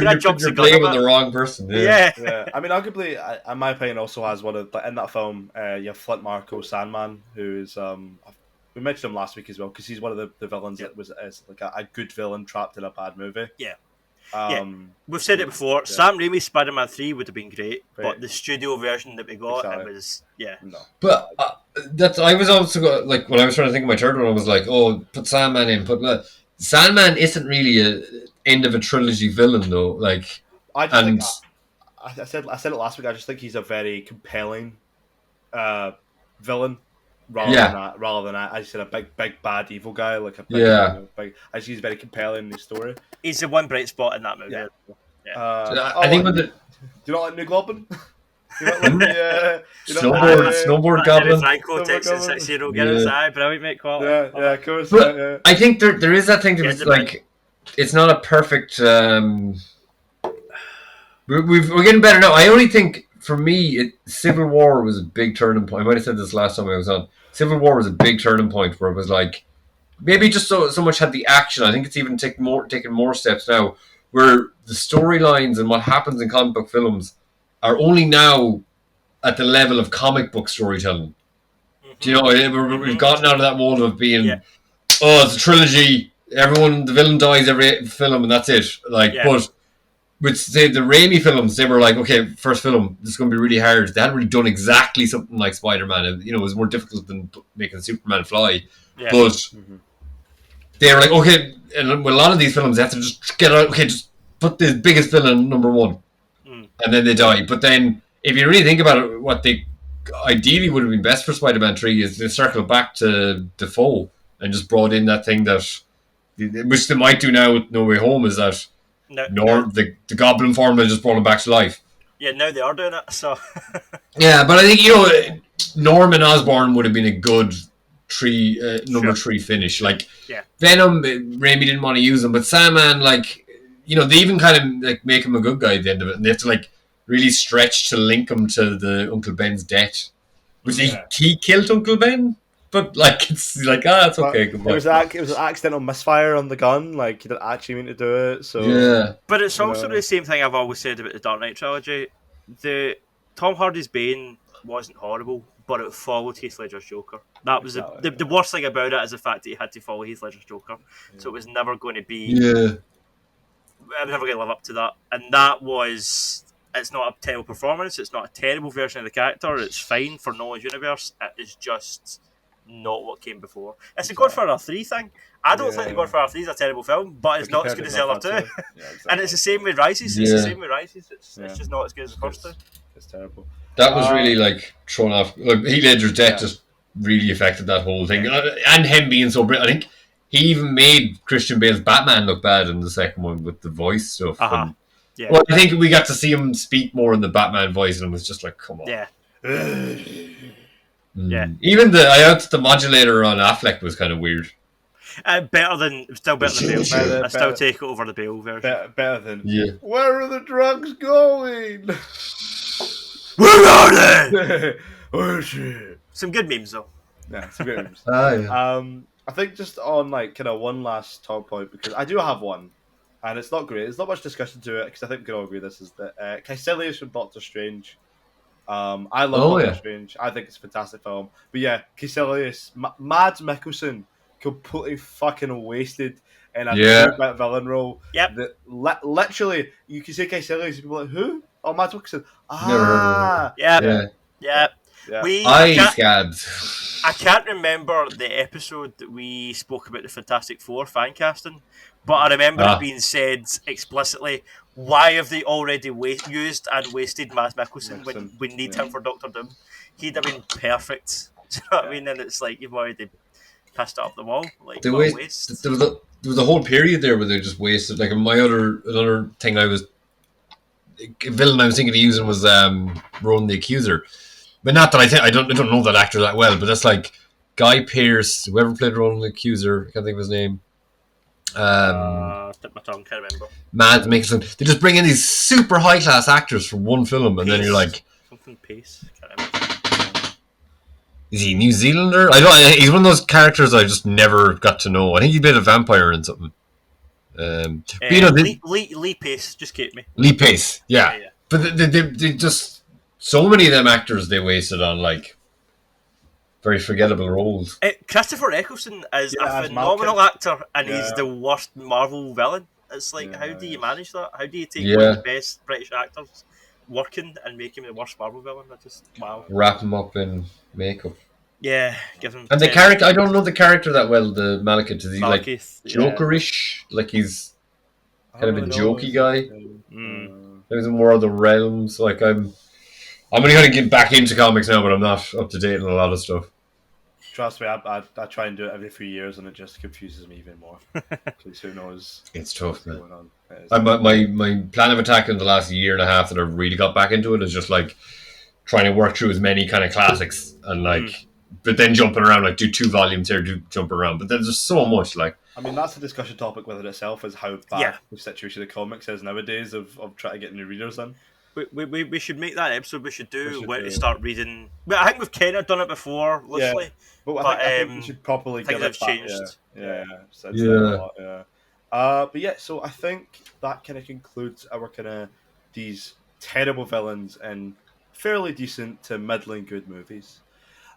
I don't think you're blaming the wrong person. Yeah. I mean, arguably, in my opinion, also has one of, in that film, you have Flint Marko Sandman, who is we mentioned him last week as well, because he's one of the villains that is like a good villain trapped in a bad movie. We've said it before. Sam Raimi's Spider-Man 3 would have been great, but the studio version that we got, it was no. But I was also like, when I was trying to think of my third one, I was like, oh, put Sandman in. But Sandman isn't really a end of a trilogy villain though. Like, I said it last week. I just think he's a very compelling villain. Rather than I just said a big bad evil guy, like a big, I just he's very compelling in his story. He's the one bright spot in that movie. I think do you not like New Goblin? Snowboard Goblin. Franco texting 6-year-old girls. Brilliant, mate. Quality. Yeah, of course. But I think there is that thing to it, like, it's not a perfect. We're getting better now. I only think, for me, Civil War was a big turning point. I might have said this last time I was on. Civil War was a big turning point where it was like, maybe just so much had the action. I think it's even taking more steps now, where the storylines and what happens in comic book films are only now at the level of comic book storytelling. Do you know, we've gotten out of that mold of being, it's a trilogy, the villain dies every film and that's it. Like, but with, say, the Raimi films, they were like, okay, first film, this is going to be really hard. They hadn't really done exactly something like Spider-Man. You know, it was more difficult than making Superman fly. Yeah. But they were like, okay, and with a lot of these films, they have to just get out, just put the biggest villain number one. And then they die. But then, if you really think about it, what they ideally would have been best for Spider-Man 3 is they circle back to Defoe and just brought in that thing that, which they might do now with No Way Home, is that No, the Goblin formula just brought him back to life. yeah, now they are doing it. So Yeah, but I think Norman Osborn would have been a good number Sure. 3 finish. Like Yeah. Venom, Raimi didn't want to use him, but Sandman, like they even kind of like make him a good guy at the end of it, and they have to like really stretch to link him to the Uncle Ben's death, which he killed Uncle Ben, but like it's like it's okay. It was an accidental misfire on the gun. Like he didn't actually mean to do it. So Yeah, but it's also the same thing I've always said about the Dark Knight trilogy. The Tom Hardy's Bane wasn't horrible, but it followed Heath Ledger's Joker. That was the worst thing about it is the fact that he had to follow Heath Ledger's Joker. Yeah. So it was never going to be. Yeah. I'm never going to live up to that, and that was. It's not a terrible performance. It's not a terrible version of the character. It's fine for Nolan's universe. It is just not what came before. It's a Godfather 3 thing. I don't think the Godfather 3 is a terrible film, but it's not as good as the other two. Exactly. And it's the same with Rises. It's the same with Rises. It's just not as good as the first two. It's terrible. That was really like thrown off. Like Heath Ledger's death just really affected that whole thing, and him being so brilliant. I think he even made Christian Bale's Batman look bad in the second one with the voice stuff. Yeah. Well, I think we got to see him speak more in the Batman voice, and it was just like, come on. Yeah. Yeah. Even the modulator on Affleck was kind of weird. Still better than Bale. I still take it over the Bale version. Better than Where are the drugs going? Where are they? Oh shit! Some good memes though. Yeah, some good memes. Yeah. I think just on like kind of one last talk point, because I do have one. And it's not great. There's not much discussion to it because I think we can all agree this is that Caecilius from Doctor Strange. I love Doctor Strange. I think it's a fantastic film. But yeah, Caecilius, Mads Mikkelsen, completely fucking wasted in a 2-bit villain role. Yep. That literally, you can say Caecilius, people are like, who? Oh, Mads Mikkelsen. Yeah. I can't remember the episode that we spoke about the Fantastic Four fan casting, but I remember it being said explicitly, why have they already used and wasted Mads Mikkelsen when we need him for Doctor Doom? He'd have been perfect. Do you know what I mean? And it's like, you've already pissed it up the wall. Like, there was a whole period there where they just wasted. Like, another thing a villain I was thinking of using was Ronan the Accuser. But not that I don't know that actor that well, but that's like Guy Pearce, whoever played Ronan the Accuser, I can't think of his name. Tip my tongue, can't remember. Mads Mikkelsen. They just bring in these super high class actors for one film, and then you're like, something Pace. Can't remember. Is he New Zealander? He's one of those characters I just never got to know. I think he played a vampire in something. Lee Pace, just keep me. Lee Pace, yeah. But they just. So many of them actors they wasted on like very forgettable roles. Christopher Eccleston is a phenomenal actor, and he's the worst Marvel villain. It's like, how do you manage that? How do you take one of the best British actors working and make him the worst Marvel villain? Wrap him up in makeup. Yeah, give him. And the character, I don't know the character that well. The Malekith, is he like Jokerish? Like he's kind of a jokey guy. There's more of the realms. Like I'm only going to get back into comics now, but I'm not up to date on a lot of stuff. Trust me, I try and do it every few years, and it just confuses me even more. Because who knows? It's tough, man. My plan of attack in the last year and a half that I've really got back into it is just like trying to work through as many kind of classics and like, but then jumping around, like do 2 volumes here, jump around. But there's just so much like. I mean, that's a discussion topic within itself, is how bad the situation of comics is nowadays of trying to get new readers in. We should make that episode. We should do where to start reading. Well, I think we've kind of done it before, loosely. Yeah. But I think we should properly get it back. Changed. But yeah, so I think that kind of concludes our kind of these terrible villains in fairly decent to middling good movies.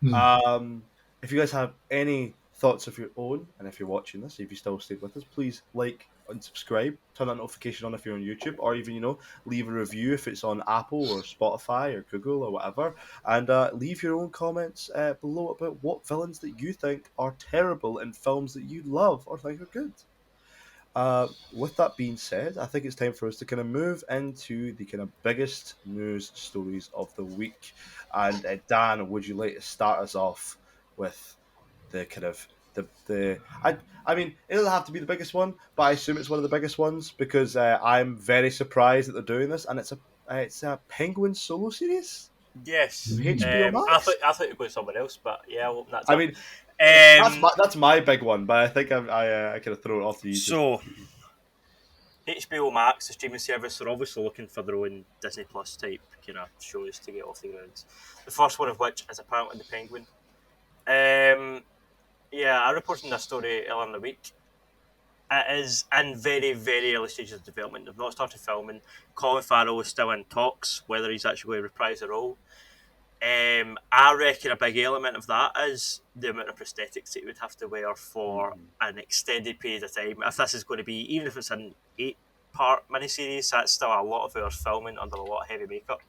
If you guys have any thoughts of your own, and if you're watching this, if you still stayed with us, please like and subscribe, turn that notification on if you're on YouTube, or even leave a review if it's on Apple or Spotify or Google or whatever, and leave your own comments below about what villains that you think are terrible in films that you love or think are good. With that being said, I think it's time for us to kind of move into the kind of biggest news stories of the week. And Dan, would you like to start us off with the kind of I mean, it doesn't have to be the biggest one, but I assume it's one of the biggest ones because I'm very surprised that they're doing this, and it's a Penguin solo series Yes. for HBO Max. I thought you were going somewhere else, but yeah, I'll open that I up. mean, that's my big one, but I think I kind of throw it off to you. So, HBO Max, the streaming service, are obviously looking for their own Disney Plus type kind of shows to get off the ground. The first one of which is apparently The Penguin. Yeah, I reported in this story earlier in the week. It is in very, very early stages of development. They've not started filming. Colin Farrell is still in talks whether he's actually going to reprise the role. I reckon a big element of that is the amount of prosthetics that you would have to wear for an extended period of time. If this is going to be, even if it's an 8-part miniseries, that's still a lot of hours filming under a lot of heavy makeup.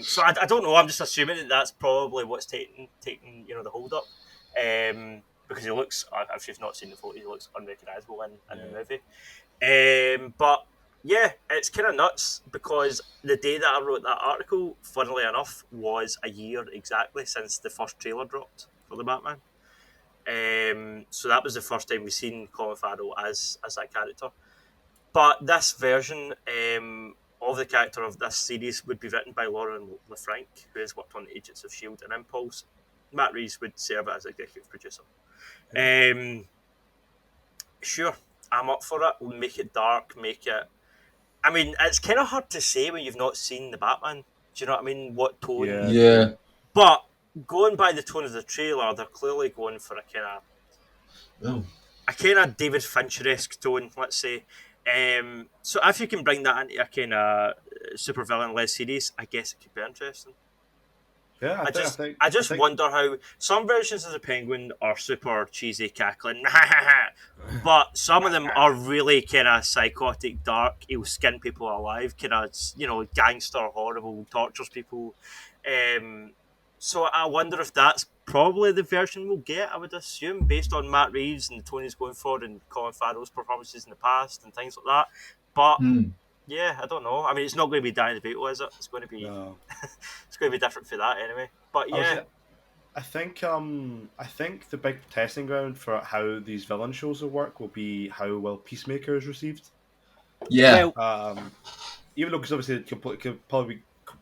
So I don't know. I'm just assuming that that's probably what's taking the hold up. Because he looks, if you've not seen the photo, he looks unrecognisable in the movie. But yeah, it's kind of nuts because the day that I wrote that article, funnily enough, was a year exactly since the first trailer dropped for the Batman. So that was the first time we've seen Colin Farrell as that character. But this version of the character of this series would be written by Lauren LeFranc, who has worked on Agents of S.H.I.E.L.D. and Impulse. Matt Reeves would serve as executive producer. Sure, I'm up for it. We'll make it dark, make it... I mean, it's kind of hard to say when you've not seen the Batman. Do you know what I mean? What tone? Yeah. But going by the tone of the trailer, they're clearly going for a kind of David Fincher-esque tone, let's say. So if you can bring that into a kind of supervillain-led series, I guess it could be interesting. Yeah, I just wonder how some versions of the Penguin are super cheesy, cackling, but some of them are really kind of psychotic, dark. He'll skin people alive, kind of gangster, horrible, tortures people. So I wonder if that's probably the version we'll get. I would assume based on Matt Reeves and the tone he's going for, and Colin Farrell's performances in the past and things like that. But yeah, I don't know. I mean, it's not going to be Danny DeVito, is it? It's going to be it's going to be different for that anyway. But yeah, I think the big testing ground for how these villain shows will work will be how well Peacemaker is received. Yeah. Even though, because obviously it could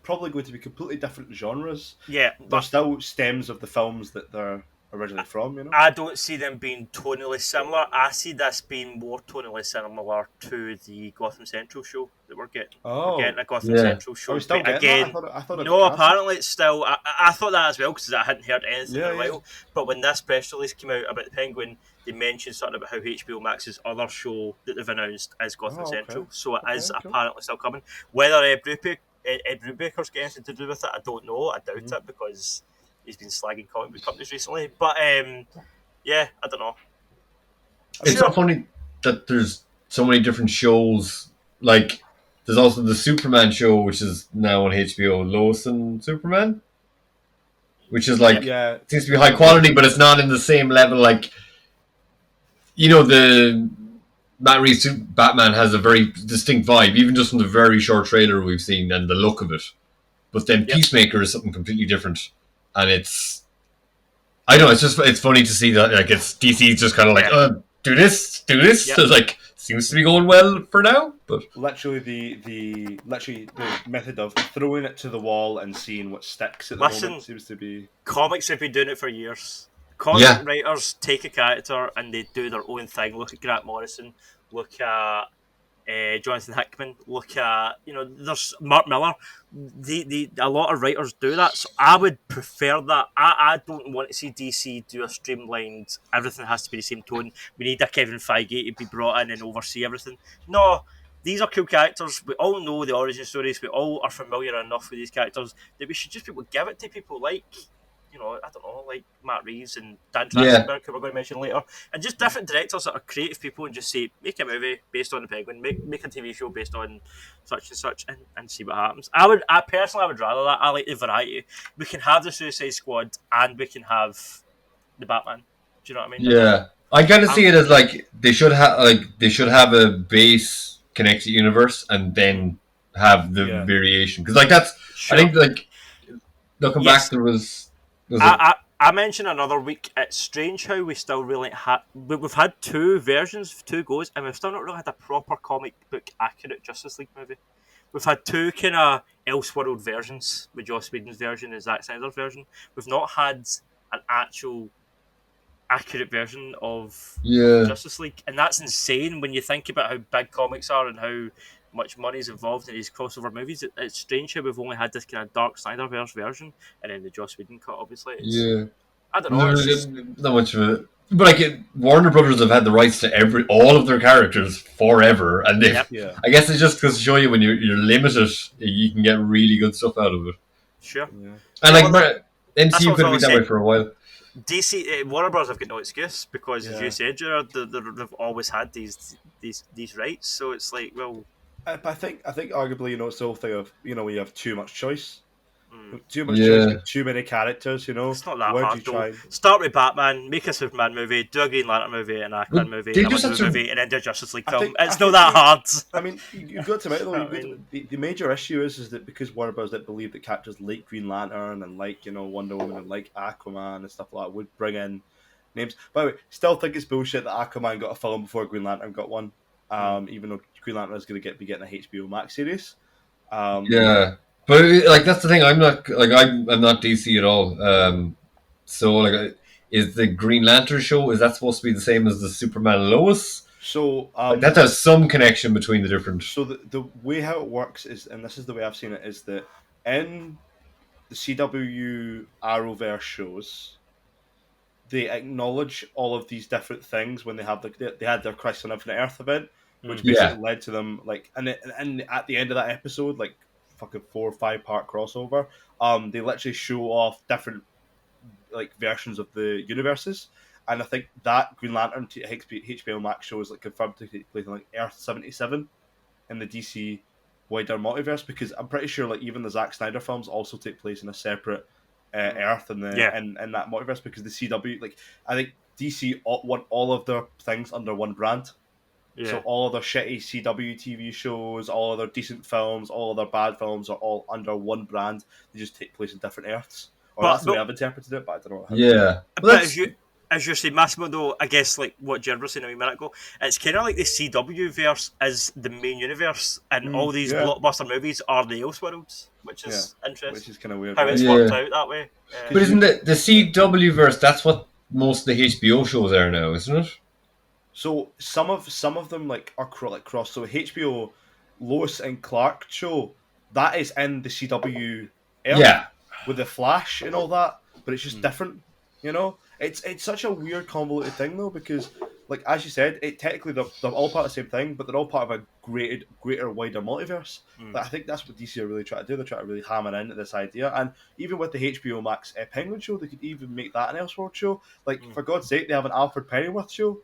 probably going to be completely different genres. Yeah, they're still stems of the films that they're originally from. I don't see them being tonally similar. I see this being more tonally similar to the Gotham Central show that we're getting. We're getting a Gotham Central show. Are we still getting again, that? I thought no, apparently it's still... I thought that as well because I hadn't heard anything in a while. But when this press release came out about the Penguin, they mentioned something about how HBO Max's other show that they've announced is Gotham Central. So it is apparently still coming. Whether Ed Brubaker's getting anything to do with it, I don't know. I doubt it because he's been slagging comic book companies recently. But yeah, I don't know. It's so funny that there's so many different shows. Like, there's also the Superman show, which is now on HBO, Lois and Superman, which is like seems to be high quality, but it's not in the same level. Like, the Matt Reeves Batman has a very distinct vibe, even just from the very short trailer we've seen and the look of it. But then Peacemaker is something completely different, and I know it's funny to see that it's DC's just kind of like do this. Yep. It's like seems to be going well for now, but literally the method of throwing it to the wall and seeing what sticks at the moment seems to be. Comics have been doing it for years. Comic writers take a character and they do their own thing. Look at Grant Morrison. Look at Jonathan Hickman. Look at there's Mark Miller. A lot of writers do that. So I would prefer that. I don't want to see DC do a streamlined. Everything has to be the same tone. We need a Kevin Feige to be brought in and oversee everything. No. These are cool characters. We all know the origin stories. We all are familiar enough with these characters that we should just be able to give it to people like I don't know, like Matt Reeves and Dan Trachtenberg, who we're going to mention later, and just different directors that are creative people, and just say, make a movie based on the Penguin, make a TV show based on such and such, and see what happens. I would rather that. I like the variety. We can have the Suicide Squad, and we can have the Batman. Do you know what I mean? Yeah. I kind of see it as like they should have a base connected universe and then have the Yeah. variation because like that's I Sure. think like looking Yes. back there was a I mentioned another week. It's strange how we still really we've had two versions, two goes, and we've still not really had a proper comic book accurate Justice League movie. We've had two kind of Elseworld versions, with Joss Whedon's version and Zack Snyder's version. We've not had an actual accurate version of yeah Justice League, and that's insane when you think about how big comics are and how much money is involved in these crossover movies. It's strange how we've only had this kind of Dark Snyderverse version, and then the Joss Whedon cut. Obviously, yeah I don't know. It's just not much of it. But like Warner Brothers have had the rights to all of their characters forever, and they Yep. Yeah. I guess it just goes to show you when you're limited, you can get really good stuff out of it. sure. Yeah. And Yeah, like that's MCU what could I have been was that way saying. for a while. DC Warner Bros have got no excuse because, as Yeah. you said, Gerard, they've always had these rights. So it's like, well, But I think arguably, it's the whole thing of when you have too much choice. Too much Yeah. choice, and too many characters, it's not that Where do hard you though. try? Start with Batman, make a Superman movie, do a Green Lantern movie, an Aquaman But movie, they and a just Wonder have Woman to- movie, and then do a Justice League I film. think- It's I not think that hard. I mean, you've got to admit though, I mean- the major issue is that because Warner Bros. That believe that characters like Green Lantern and like Wonder Woman and like Aquaman and stuff like that would bring in names. By the way, still think it's bullshit that Aquaman got a film before Green Lantern got one. Even though Green Lantern is going to be getting a HBO Max series. Yeah, but like that's the thing. I'm not DC at all. So like, is the Green Lantern show is that supposed to be the same as the Superman and Lois? So Like, that has some connection between the different. So the way how it works is, and this is the way I've seen it, is that in the CW Arrowverse shows, they acknowledge all of these different things when they have they had their Crisis on Infinite Earth event, which basically led to them and at the end of that episode, like fucking 4 or 5 part crossover, they literally show off different like versions of the universes. And I think that Green Lantern HBO Max show is like confirmed to take place on like Earth 77 in the DC wider multiverse, because I'm pretty sure like even the Zack Snyder films also take place in a separate Earth in that multiverse, because the CW, like, I think DC want all of their things under one brand. Yeah. So all of their shitty CW TV shows, all of their decent films, all of their bad films are all under one brand. They just take place in different Earths. Or that's the way I've interpreted it, but I don't know how. Yeah. But as you're saying, Massimo, though, I guess like what Gerard was saying a wee minute ago, it's kind of like the CW verse is the main universe, and all these blockbuster movies are the Elseworlds, which is interesting. Which is kind of weird. How it's worked out that way. But isn't it the CW verse? That's what most of the HBO shows are now, isn't it? So some of them like are cross. So HBO Lois and Clark show, that is in the CW era with the Flash and all that, but it's just different. It's such a weird convoluted thing though, because like as you said, it technically they're all part of the same thing, but they're all part of a greater wider multiverse. Like, I think that's what DC are really trying to do. They're trying to really hammer into this idea, and even with the HBO Max Penguin show, they could even make that an Elseworld show. Like for God's sake, they have an Alfred Pennyworth show.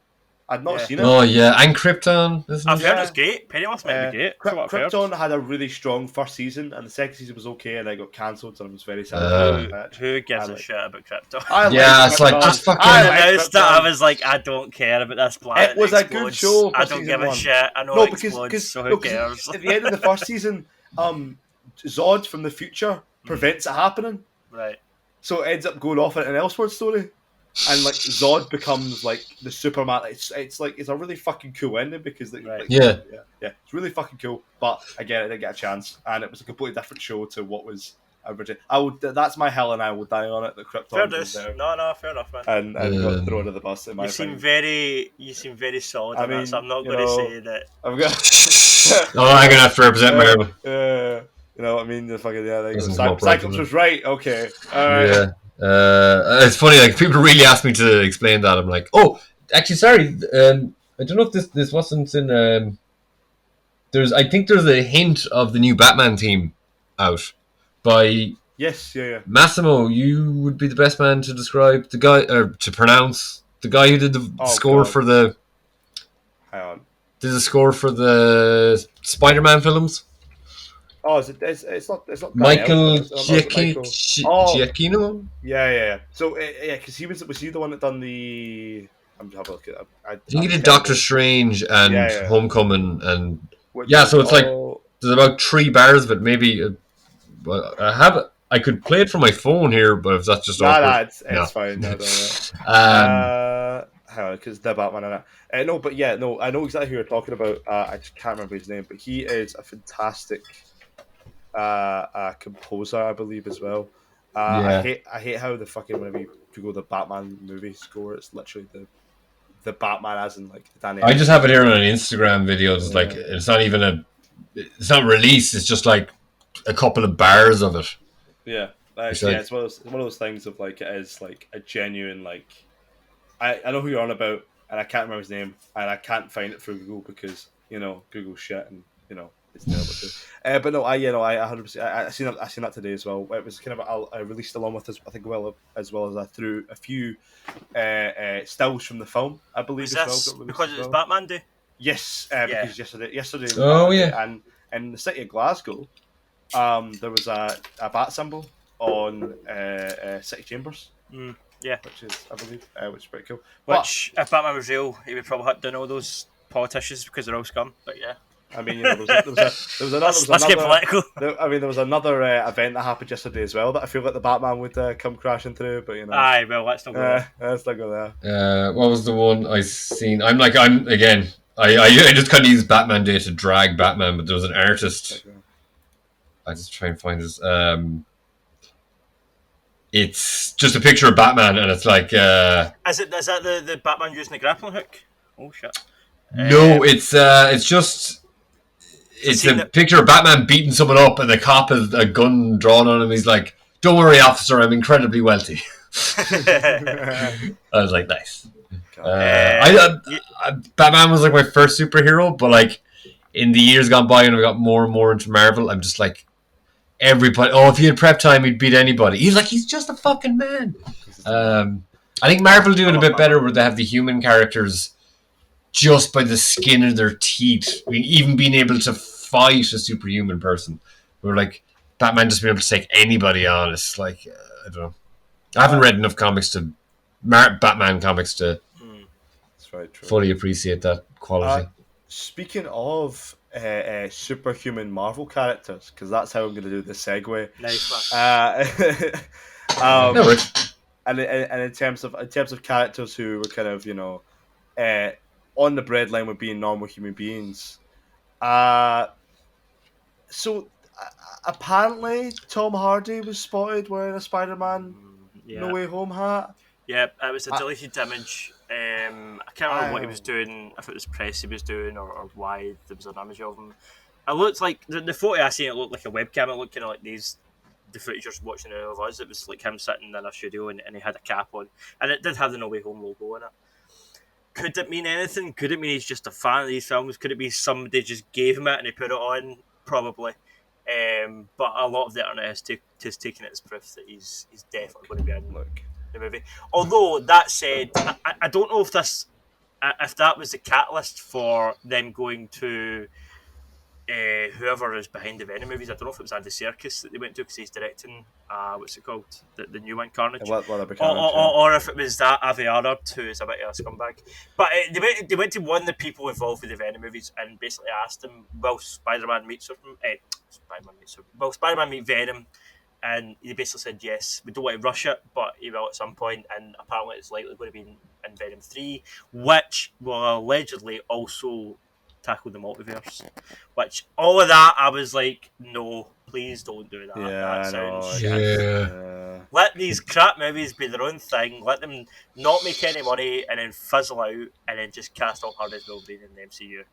I'd not seen it. Oh yeah, and Krypton. I've heard it's great. Pennyworth might be great. Krypton had a really strong first season, and the second season was okay, and then got cancelled, and I was very sad. Who gives a shit about Krypton? It's like just fucking. I was like, I don't care about this planet. It was a good show. I don't give a shit. I know it explodes, so who cares? At the end of the first season, Zod from the future prevents it happening. Right. So it ends up going off in an Elseworld story. And like Zod becomes like the Superman. It's a really fucking cool ending, because it's really fucking cool. But again, I didn't get a chance, and it was a completely different show to what was original. That's my hell, and I will die on it. The Krypton was there. No, fair enough, man. And got thrown under the bus. In my opinion. You seem very solid. I mean, so I'm not going to say that. I'm gonna. I'm gonna have to represent my. You know what I mean? The fucking Cyclops was right. Okay. Yeah. It's funny, like people really ask me to explain that. I'm like, oh, actually, sorry. I don't know if this wasn't in. I think there's a hint of the new Batman theme out by. Yes, yeah. Massimo, you would be the best man to describe the guy, or to pronounce the guy who did the score for the. Hang on. Did the score for the Spider-Man films? Oh, it's not Michael Giacchino? Yeah. So because was he the one that done the I'm having a look at it. I think he did Doctor Strange and Homecoming, and so it's like there's about 3 bars, but maybe I could play it from my phone here, but if that's just awkward, it's fine. No, because the Batman in it. I know exactly who you're talking about. I just can't remember his name, but he is a fantastic composer, I believe, as well. I hate how the fucking whenever you Google the Batman movie score, it's literally the Batman as in like the Danny. I just have it here on an Instagram video. It's like it's not released. It's just like a couple of bars of it. Yeah, it's one of those things of like it is like a genuine like. I know who you're on about, and I can't remember his name, and I can't find it through Google because Google shit, and it's terrible too. But no, I 100%. I seen that today as well. It was kind of I released along with this, I think, as well as I threw a few stills from the film. I believe was as well. Because it was Batman Day. Yes, because yesterday. Oh yeah. And in the city of Glasgow, there was a bat symbol on City Chambers. Yeah, which is, I believe, which is pretty cool. Which, if Batman was real, he would probably hunt down all those politicians because they're all scum. But yeah, I mean, there was another. Let's get political. There was another event that happened yesterday as well that I feel like the Batman would come crashing through. But aye, well, let's not go there. Let's not go there. What was the one I seen? I just couldn't use Batman Day to drag Batman, but there was an artist. I just try and find this. It's just a picture of Batman, and it's like. Is that the Batman using the grappling hook? Oh shit! No, it's just. It's a picture of Batman beating someone up, and the cop has a gun drawn on him. He's like, "Don't worry, officer, I'm incredibly wealthy." I was like, "Nice." Batman was like my first superhero, but like in the years gone by, and I got more and more into Marvel, I'm just like. Everybody, if he had prep time, he'd beat anybody. He's just a fucking man. I think Marvel do it a bit better where they have the human characters just by the skin of their teeth. I mean, even being able to fight a superhuman person. Where like Batman just being able to take anybody on. It's like I don't know. I haven't read enough Batman comics to fully appreciate that quality. Speaking of superhuman Marvel characters, because that's how I'm going to do the segue. Nice. And in terms of characters who were kind of on the breadline with being normal human beings. So apparently Tom Hardy was spotted wearing a Spider-Man No Way Home hat. Yeah, it was a deleted image. I can't remember what he was doing, if it was press he was doing or why there was an image of him. It looked like, the photo I seen, it looked like a webcam. It looked kind of like the footage you're watching of us. It was like him sitting in a studio and he had a cap on. And it did have the No Way Home logo in it. Could it mean anything? Could it mean he's just a fan of these films? Could it be somebody just gave him it and he put it on? Probably. But a lot of the internet has taken it as proof that he's definitely going to be in the movie. Although that said, I don't know if that was the catalyst for them going to whoever is behind the Venom movies. I don't know if it was Andy Serkis that they went to because he's directing what's it called, the new one, Carnage, or if it was that Avi Arad, who is a bit of a scumbag. But they went to one of the people involved with the Venom movies and basically asked them, will Spider-Man meet Venom? And he basically said, yes, we don't want to rush it, but he will at some point, and apparently it's likely going to be in Venom 3, which will allegedly also tackle the multiverse. Which, all of that, I was like, no, please don't do that. Yeah, that sounds shit. Let these crap movies be their own thing, let them not make any money, and then fizzle out, and then just cast Tom Hardy's Wolverine in the MCU.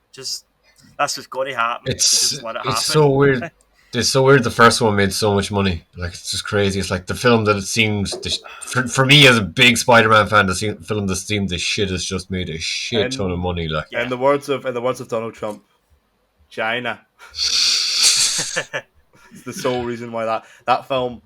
That's what's going to happen. It's so weird. It's so weird the first one made so much money. Like, it's just crazy. It's like the film that it seems... For me, as a big Spider-Man fan, the film that seemed the shit has just made a shit ton of money. Like, in the words of Donald Trump, China. It's the sole reason why that film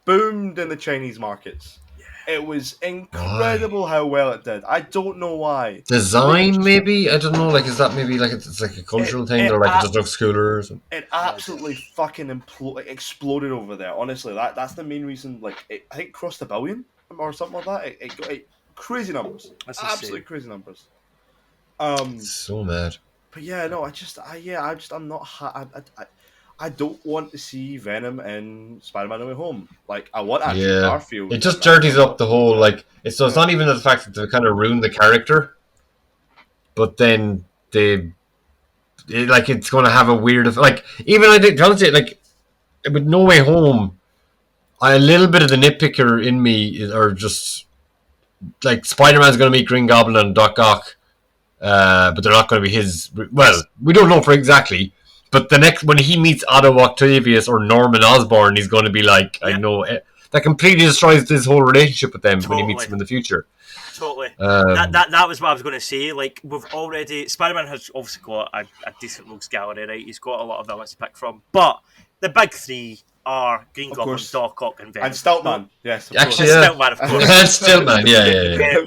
boomed in the Chinese markets. It was incredible how well it did. I don't know why. Design, maybe? I don't know. Like, is that maybe like it's like a cultural thing, or like it just looks cooler or something? It absolutely fucking exploded over there. Honestly, that's the main reason. Like, I think crossed $1 billion or something like that. It crazy numbers. That's Absolutely insane. crazy numbers. So mad. But yeah, no, I'm not. I don't want to see Venom in Spider-Man: No Way Home. Like, I want Andrew Yeah, Garfield it in just that dirties film. up the whole like. It's not even the fact that they kind of ruin the character, but then it's going to have a weird like. Even I think honestly, like with No Way Home, a little bit of the nitpicker in me are just like Spider-Man's going to meet Green Goblin and Doc Ock, but they're not going to be his. Well, we don't know for exactly. But the next when he meets Otto Octavius or Norman Osborn, he's going to be like, I know that completely destroys this whole relationship with them when he meets them in the future. Totally. Um, That was what I was going to say. Like, we've already Spider-Man has obviously got a decent rogues gallery, right? He's got a lot of villains to pick from, but the big three are Green Of Goblin, course. Doc Ock, and Venom. And Stiltman, yes, of Actually, course. yeah. Still, man, of course. and still, man, yeah.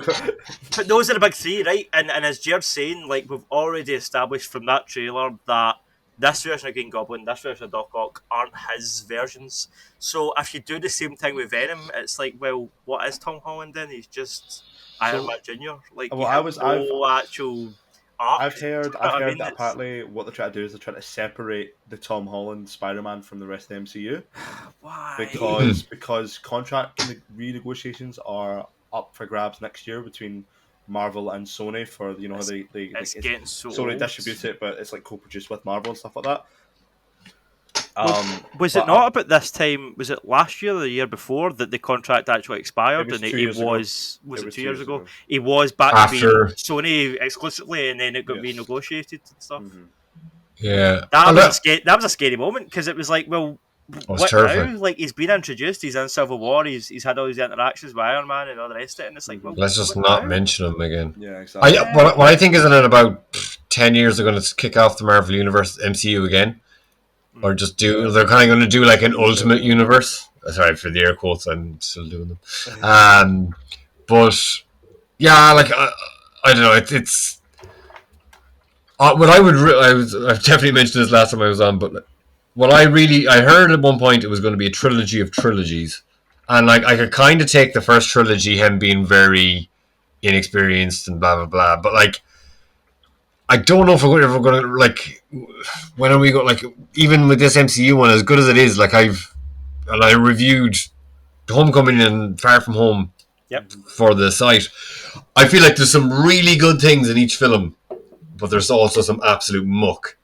But those are the big three, right? And as Gerard's saying, like, we've already established from that trailer that this version of Green Goblin, this version of Doc Ock aren't his versions. So if you do the same thing with Venom, it's like, well, what is Tom Holland then? He's just Iron Man Jr. Like, well, you have no actual arc. I've heard I mean, that apparently what they're trying to do is they're trying to separate the Tom Holland Spider-Man from the rest of the MCU Why? because contract renegotiations are up for grabs next year between Marvel and Sony for how they it's getting so Sony old. distribute it, but it's like co-produced with Marvel and stuff like that. Was it not about this time? Was it last year or the year before that the contract actually expired? It was and 2 it years ago. was It was 2 years 2 years ago? ago. He was back to being Sony exclusively, and then it got Yes. renegotiated and stuff. Mm-hmm. Yeah. That was a scary moment because it was like, well, what terrifying. now? Like, he's been introduced, he's in Civil War, he's had all these interactions with Iron Man and all the rest of it, and it's like, well, Let's just what not now? mention him again. Yeah, exactly. What I think is in about 10 years they're going to kick off the Marvel Universe MCU again. Or just they're kind of going to do like an Ultimate Universe. Sorry for the air quotes, I'm still doing them. But yeah, like I don't know, it's what I've definitely mentioned this last time I was on, but what I heard at one point it was going to be a trilogy of trilogies, and like I could kind of take the first trilogy, him being very inexperienced and blah blah blah, but like I don't know if we're going to like when are we going, like even with this MCU one, as good as it is, like I reviewed Homecoming and Far From Home for the site. I feel like there's some really good things in each film, but there's also some absolute muck,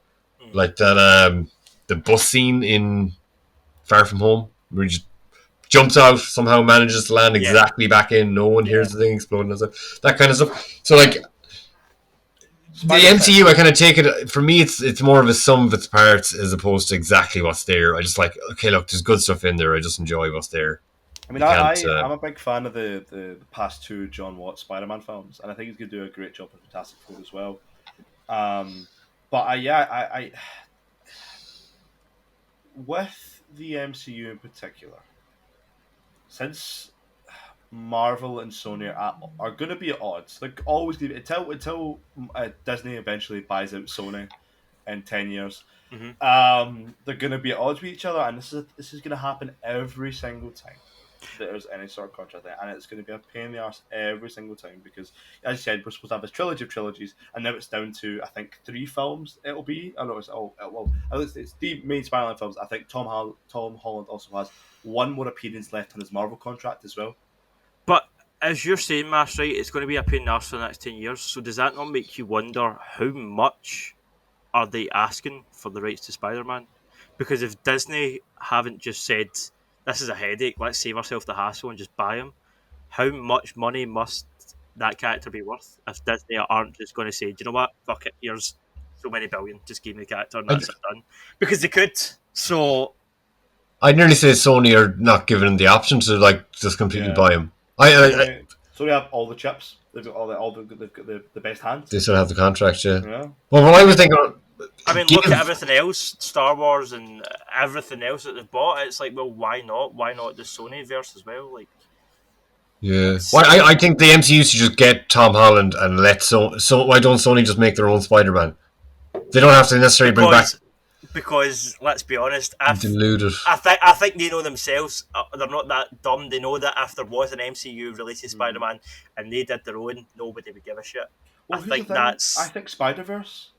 like that the bus scene in Far From Home where he just jumps out, somehow manages to land exactly back in, no one hears the thing exploding and stuff, that kind of stuff. So like the MCU, I kind of take it, for me it's more of a sum of its parts as opposed to exactly what's there. I just like, okay, look, there's good stuff in there, I just enjoy what's there. I mean, I'm a big fan of the past two John Watts Spider-Man films, and I think he's going to do a great job with Fantastic Four as well. But I with the MCU in particular, since Marvel and Sony are going to be at odds, they're always going to be, until Disney eventually buys out Sony in 10 years. Mm-hmm. They're going to be at odds with each other, and this is going to happen every single time there's any sort of contract there, and it's going to be a pain in the arse every single time because, as you said, we're supposed to have this trilogy of trilogies, and now it's down to I think 3 films. It'll be it's the main Spider-Man films. I think Tom Holland also has one more appearance left on his Marvel contract as well. But as you're saying, Mass, right, it's going to be a pain in the arse for the next 10 years. So does that not make you wonder how much are they asking for the rights to Spider-Man? Because if Disney haven't just said, this is a headache, let's save ourselves the hassle and just buy him, how much money must that character be worth if Disney aren't just going to say, do you know what, fuck it, here's so many billion, just give me the character and that's it done. Because they could. So I'd nearly say Sony are not giving him the option to like just completely buy him. So they have all the chips. They've got all the best hands. They still have the contract, yeah. Well, what I was thinking, I mean, look at everything else, Star Wars and everything else that they've bought. It's like, well, why not? Why not the Sony verse as well? Like, yeah. Well, I think the MCU should just get Tom Holland and let why don't Sony just make their own Spider-Man? They don't have to necessarily bring back. because let's be honest, Deluded. I think they know themselves. They're not that dumb. They know that if there was an MCU related Spider-Man and they did their own, nobody would give a shit. Well, I here's the think thing. that's I think Spider-Verse.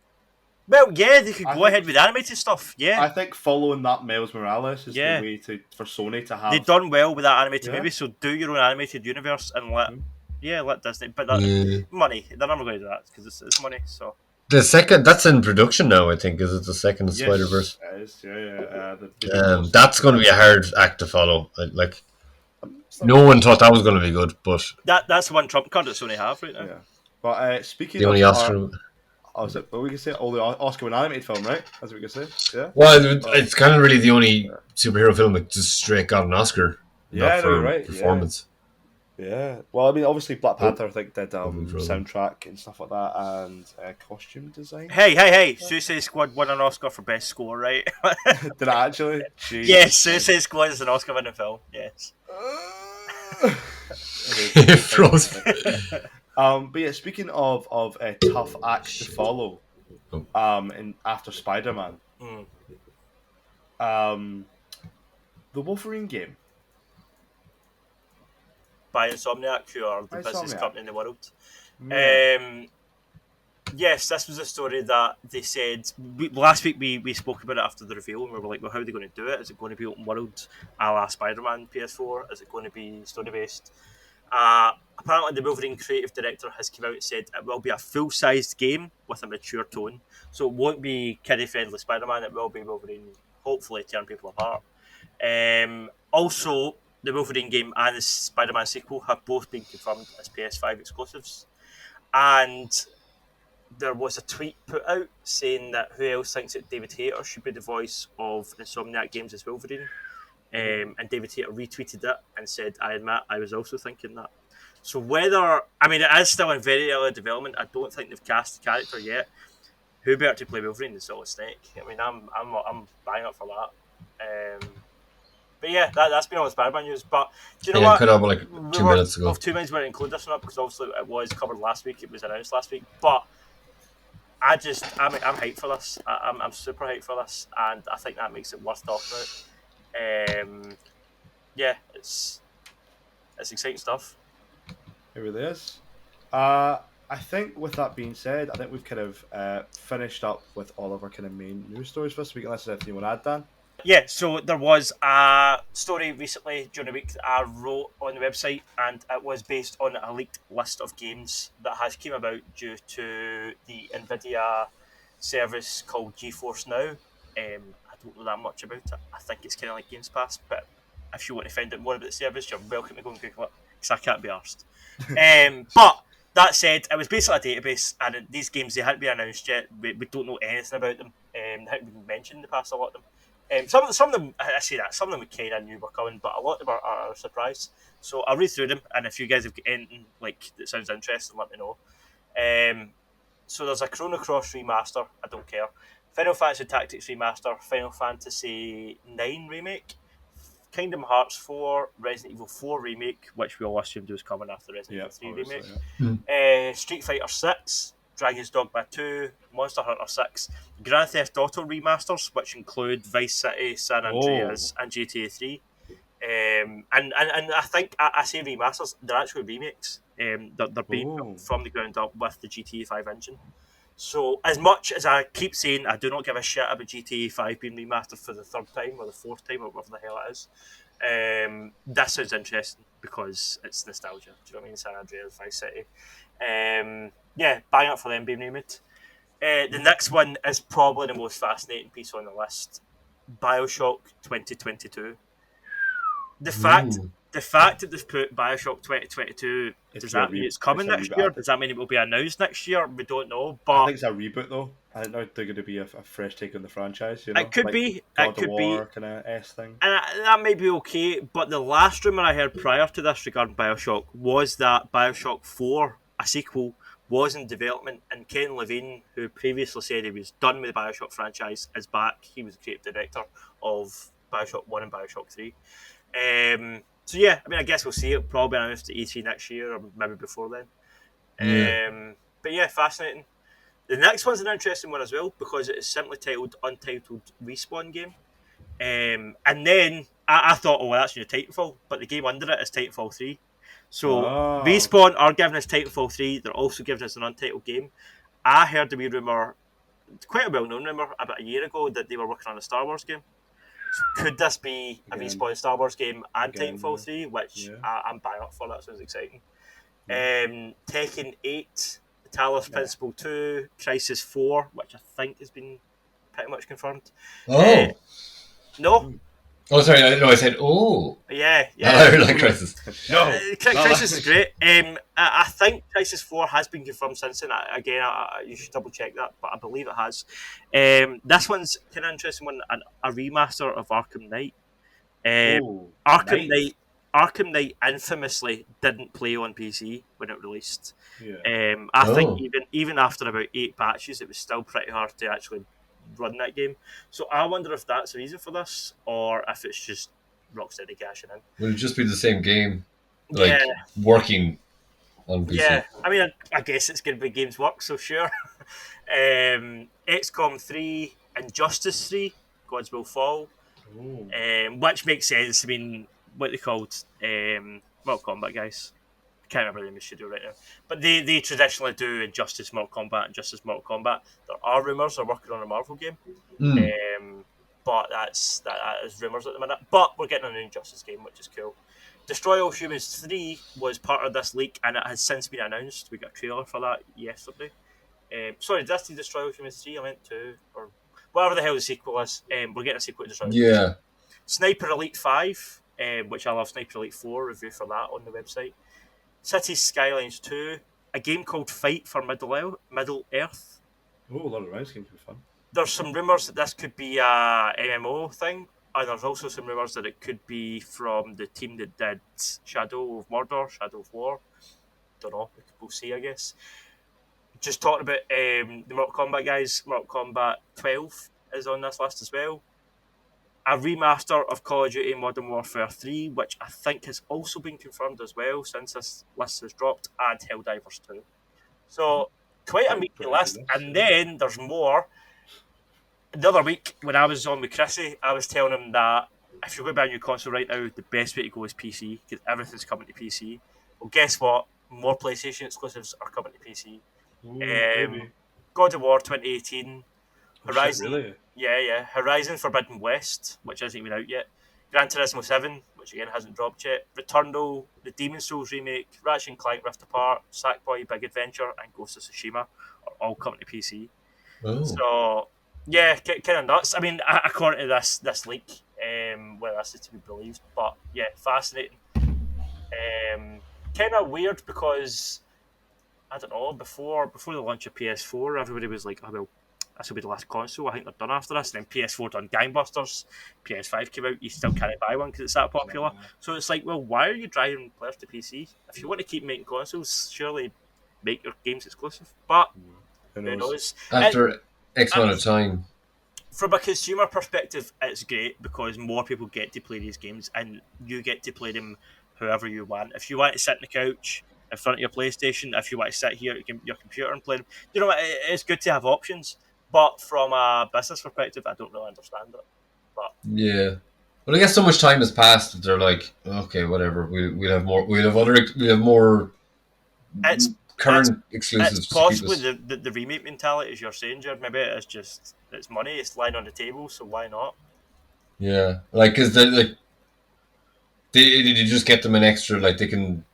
well, yeah, they could I go think- ahead with animated stuff. Yeah, I think following that Miles Morales is Yeah. the way for Sony to have. they've done well with that animated Yeah. movie. So do your own animated universe and let Disney. But that Yeah. money, they're never going to do that because it's money. So The second, that's in production now, I think. Is it the second Yes, Spider-Verse? it is. Yeah. That's going to be a hard act to follow. Like, no one thought that was going to be good, but that's the one trump card that Sony have right now. Yeah. But speaking the of only Oscar. was it? What we can say? Oh, the Oscar win animated film, right? That's what we can say. Yeah. Well, it's kind of really the only superhero film that just straight got an Oscar. Yeah, not for no, you're right, performance. Yeah. Well, I mean, obviously, Black Panther, I think, did Frozen. soundtrack and stuff like that, and costume design. Hey! Suicide Squad won an Oscar for best score, right? Did it actually? Jeez. Yes, Suicide Squad is an Oscar-winning film. Yes. Frozen. But yeah, speaking of a tough act to follow, in after Spider-Man, the Wolverine game. By Insomniac, who are the business Insomniac. company in the world. Yeah. Yes, this was a story that they said last week. We spoke about it after the reveal, and we were like, "Well, how are they going to do it? Is it going to be open world, a la Spider-Man PS4? Is it going to be story based?" Apparently, the Wolverine creative director has come out and said it will be a full-sized game with a mature tone, so it won't be kiddie-friendly Spider-Man. It will be Wolverine, hopefully tearing people apart. Also, the Wolverine game and the Spider-Man sequel have both been confirmed as PS5 exclusives, and there was a tweet put out saying that who else thinks that David Hayter should be the voice of Insomniac Games as Wolverine, and David Hayter retweeted it and said, "I admit, I was also thinking that." So it is still in very early development. I don't think they've cast the character yet. Who better to play Wolverine than Solid Snake? I mean, I'm buying up for that. But yeah, that's been all the Spider-Man news. But do you know what? Could have like 2 minutes ago. 2 minutes weren't include this or not because obviously it was covered last week. It was announced last week, but I'm hyped for this. I'm super hyped for this, and I think that makes it worth talking about. Yeah, it's exciting stuff. It really is. I think with that being said, I think we've kind of finished up with all of our kind of main news stories for this week. Unless there's anything you want to add, Dan? Yeah, so there was a story recently during the week that I wrote on the website, and it was based on a leaked list of games that has came about due to the Nvidia service called GeForce Now. I don't know that much about it. I think it's kind of like Games Pass, but if you want to find out more about the service, you're welcome to go and Google it, because I can't be arsed. But that said, it was basically a database, and these games, they hadn't been announced yet. We don't know anything about them. They hadn't been mentioned in the past, a lot of them. Some of them, I say that, some of them we kind of knew were coming, but a lot of them are a surprise. So I'll read through them, and if you guys have got anything that sounds interesting, let me know. So there's a Chrono Cross remaster, I don't care. Final Fantasy Tactics remaster, Final Fantasy 9 remake, Kingdom Hearts 4, Resident Evil 4 remake, which we all assumed was coming after Resident Evil 3 remake. Street Fighter 6, Dragon's Dogma 2, Monster Hunter 6, Grand Theft Auto remasters, which include Vice City, San Andreas, and GTA 3. And I think I say remasters, they're actually remakes. They're being built from the ground up with the GTA 5 engine. So as much as I keep saying I do not give a shit about GTA 5 being remastered for the third time or the fourth time or whatever the hell it is, this sounds interesting because it's nostalgia. Do you know what I mean? San Andreas, Vice City. Yeah, bang up for them being remade. The next one is probably the most fascinating piece on the list. BioShock 2022. The fact that they've put BioShock 2022, does that mean it's coming next year? Does that mean it will be announced next year? We don't know. But I think it's a reboot though. I think they're going to be a fresh take on the franchise. You know? It could be. God of War kind of thing. And that may be okay, but the last rumour I heard prior to this regarding BioShock was that BioShock 4, a sequel, was in development, and Ken Levine, who previously said he was done with the BioShock franchise, is back. He was the creative director of BioShock 1 and BioShock 3. So yeah, I mean, I guess we'll see it probably announced at E3 next year, or maybe before then. But yeah, fascinating. The next one's an interesting one as well because it is simply titled Untitled Respawn Game. And then I thought, oh, well, that's your Titanfall, but the game under it is Titanfall 3. So Respawn are giving us Titanfall 3. They're also giving us an untitled game. I heard a wee rumour, quite a well-known rumour, about a year ago that they were working on a Star Wars game. So could this be a Respawn Star Wars game and Titanfall 3, which I'm buying up for? That sounds exciting. Tekken 8, Talos Principle 2, Crisis 4, which I think has been pretty much confirmed. No? Oh, sorry. I said, oh. Yeah. I like Crisis. No. Crisis is great. I think Crisis 4 has been confirmed since then. Again, you should double check that, but I believe it has. This one's kind of interesting one, a remaster of Arkham Knight. Arkham Knight infamously didn't play on PC when it released. I think even after about 8 patches, it was still pretty hard to actually run that game. So I wonder if that's the reason for this, or if it's just Rocksteady cashing in. Will it just be the same game, working on PC? Yeah, I mean, I guess it's going to be Games Work, so sure. XCOM 3, Injustice 3, Gods Will Fall, which makes sense. I mean, what they called Mortal Kombat guys. I can't remember the name of the studio right now. But they traditionally do Injustice Mortal Kombat and Justice Mortal Kombat. There are rumours they're working on a Marvel game. But that is rumours at the minute. But we're getting a new Injustice game, which is cool. Destroy All Humans 3 was part of this leak, and it has since been announced. We got a trailer for that yesterday. Sorry, did I say Destroy All Humans 3? I meant to, or whatever the hell the sequel is. We're getting a sequel to Destroy All Humans 3. Sniper Elite 5, which I love. Sniper Elite 4, review for that on the website. Cities Skylines 2, a game called Fight for Middle Earth. Oh, a lot of rounds games would be fun. There's some rumours that this could be a MMO thing, and there's also some rumours that it could be from the team that did Shadow of Mordor, Shadow of War. Don't know, we'll see, I guess. Just talking about the Mortal Kombat guys, Mortal Kombat 12 is on this list as well. A remaster of Call of Duty Modern Warfare 3, which I think has also been confirmed as well since this list has dropped, and Helldivers 2. So, quite a meaty list. And then there's more. The other week, when I was on with Chrissy, I was telling him that if you're going to buy a new console right now, the best way to go is PC, because everything's coming to PC. Well, guess what? More PlayStation exclusives are coming to PC. God of War 2018, Horizon. Really? Yeah. Horizon Forbidden West, which isn't even out yet. Gran Turismo 7, which again hasn't dropped yet. Returnal, the Demon's Souls remake, Ratchet and Clank Rift Apart, Sackboy Big Adventure, and Ghost of Tsushima are all coming to PC. So, yeah, kind of nuts. I mean, according to this leak, whether this is to be believed, but yeah, fascinating. Kind of weird because, I don't know, before the launch of PS4, everybody was like, oh, well, this will be the last console. I think they're done after this. And then PS4 done gangbusters. PS5 came out. You still can't buy one because it's that popular. So it's like, well, why are you driving players to PC? If you want to keep making consoles, surely make your games exclusive. But who knows? After X amount of time. From a consumer perspective, it's great because more people get to play these games and you get to play them however you want. If you want to sit on the couch in front of your PlayStation, if you want to sit here at your computer and play them, you know, it's good to have options. But from a business perspective, I don't really understand it. But yeah, but I guess so much time has passed that they're like, okay, whatever. We'll have more. We'll have more. Current exclusives. It's possibly the remake mentality, as you're saying, Gerard. Maybe it's just it's money. It's lying on the table, so why not? Yeah, because they just get them an extra. Like they can.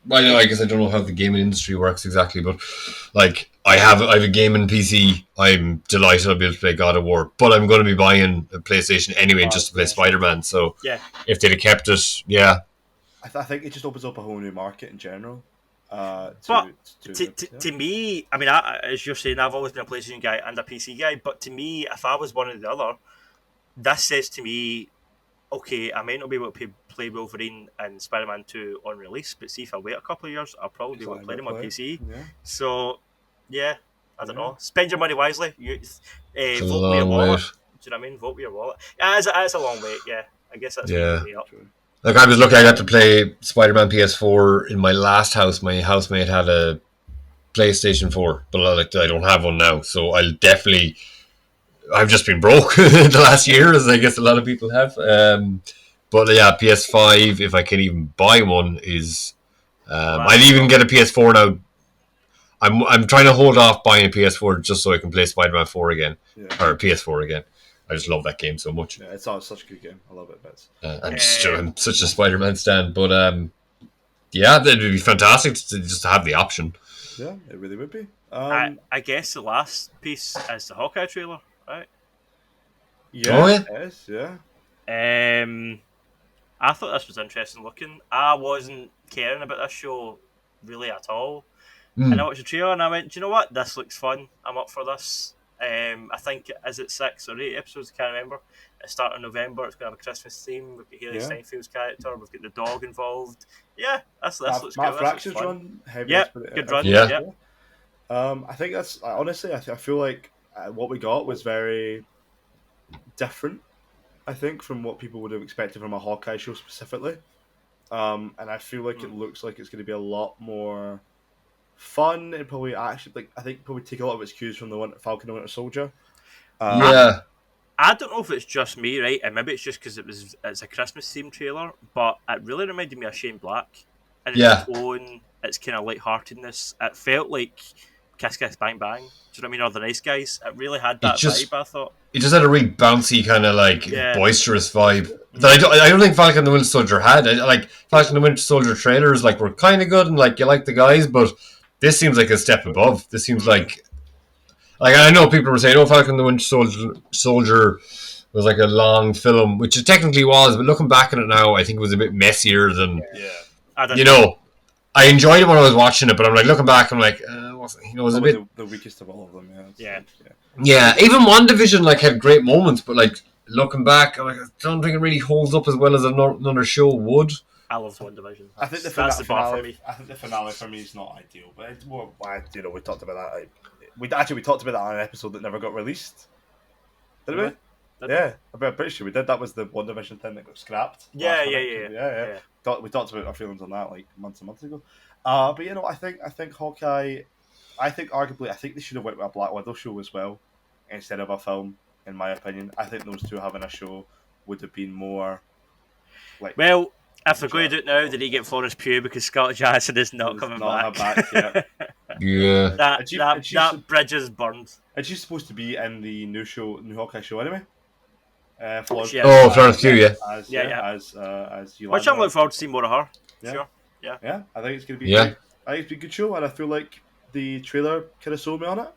Well, I guess I don't know how the gaming industry works exactly, but like I have a gaming PC. I'm delighted I'll be able to play God of War, but I'm going to be buying a PlayStation anyway just to play Spider-Man. So if they'd have kept it, I think it just opens up a whole new market in general. To me, I mean, as you're saying, I've always been a PlayStation guy and a PC guy. But to me, if I was one or the other, this says to me, okay, I might not be able to play Wolverine and Spider-Man 2 on release, but see if I wait a couple of years, I'll probably be able to play them on PC. Yeah. So, yeah, I don't know. Spend your money wisely. Vote with your wallet. Do you know what I mean? Vote with your wallet. Yeah, it's a long wait, yeah. I guess that's way up. Like I got to play Spider-Man PS4 in my last house. My housemate had a PlayStation 4, but I don't have one now, so I've just been broke the last year, as I guess a lot of people have. But yeah, PS5, if I can even buy one, is I'd even get a PS4 now. I'm trying to hold off buying a PS4 just so I can play Spider-Man 4 again, or PS4 again. I just love that game so much. Yeah, it's such a good game. I love it, Bits. I'm such a Spider-Man stan, but yeah, it'd be fantastic to just have the option. Yeah, it really would be. I guess the last piece is the Hawkeye trailer, right? Yeah, Oh, yeah? it is, yeah. I thought this was interesting looking. I wasn't caring about this show really at all. And I watched the trailer and I went, do you know what? This looks fun. I'm up for this. I think, is it 6 or 8 episodes? I can't remember. It's starting in November. It's going to have a Christmas theme. We've got Haley Steinfeld's character. We've got the dog involved. Yeah, this looks Matt good. Fraction's run. Yeah, good run. Yeah. I think that's, honestly, I feel like what we got was very different, I think, from what people would have expected from a Hawkeye show specifically. And I feel like it looks like it's going to be a lot more fun and probably actually, I think probably take a lot of its cues from the Falcon and Winter Soldier. Yeah. I don't know if it's just me, right? And maybe it's just because it's a Christmas themed trailer, but it really reminded me of Shane Black. And its tone, its kind of lightheartedness. It felt like Kiss Kiss Bang Bang. Do you know what I mean? Or The Nice Guys. It really had that vibe, I thought. It just had a really bouncy kind of boisterous vibe that I don't think Falcon and the Winter Soldier had. Falcon and the Winter Soldier trailers were kind of good and you like the guys, but this seems like a step above. This seems like I know people were saying, "Oh, Falcon and the Winter Soldier was like a long film," which it technically was, but looking back on it now, I think it was a bit messier than. I enjoyed it when I was watching it, but I'm looking back, I'm it was a bit the weakest of all of them. Yeah. Even WandaVision had great moments, but looking back, I don't think it really holds up as well as another show would. I love WandaVision. I think the finale for me. I think the finale for me is not ideal, but it's more. We talked about that. We talked about that on an episode that never got released. Did we? Yeah, I'm pretty sure we did. That was the WandaVision thing that got scrapped. Yeah. We talked about our feelings on that months and months ago. But I think Hawkeye. I think they should have went with a Black Widow show as well instead of a film. In my opinion, I think those two having a show would have been more. Well, if they're going to do it now, did he get Florence Pugh because Scott Johansson is not coming back? Yeah. That bridge is burned. And she's supposed to be in the new Hawkeye show anyway. Florence Pugh, as Yolanda. Which I'm looking forward to seeing more of her. Yeah. Sure. Yeah, I think it's going to be. Great. I think it's a good show, and I feel like the trailer kind of sold me on it.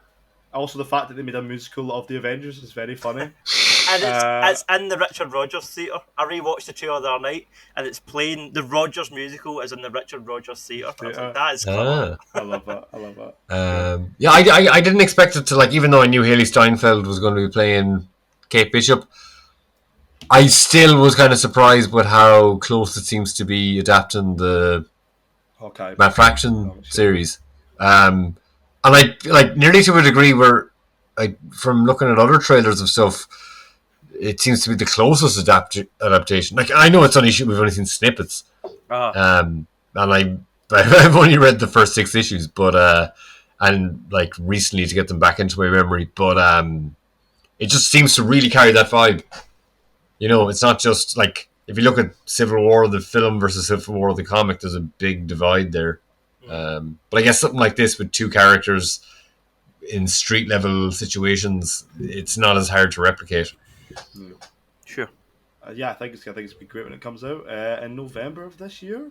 Also, the fact that they made a musical of the Avengers is very funny. And it's in the Richard Rodgers Theatre. I rewatched the trailer the other night, and it's playing the Rodgers musical is in the Richard Rodgers Theatre. That is clever. I love that. I didn't expect it to even though I knew Haley Steinfeld was going to be playing Kate Bishop, I still was kind of surprised with how close it seems to be adapting the Hawkeye Matt Fraction series. And I nearly to a degree where from looking at other trailers of stuff, it seems to be the closest adaptation. I know it's we've only seen snippets, and I've only read the first 6 issues, but and recently to get them back into my memory, but it just seems to really carry that vibe. It's not just if you look at Civil War the film versus Civil War the comic, there's a big divide there. But I guess something like this with 2 characters in street level situations, it's not as hard to replicate. Sure. I think it's gonna be great when it comes out in November of this year.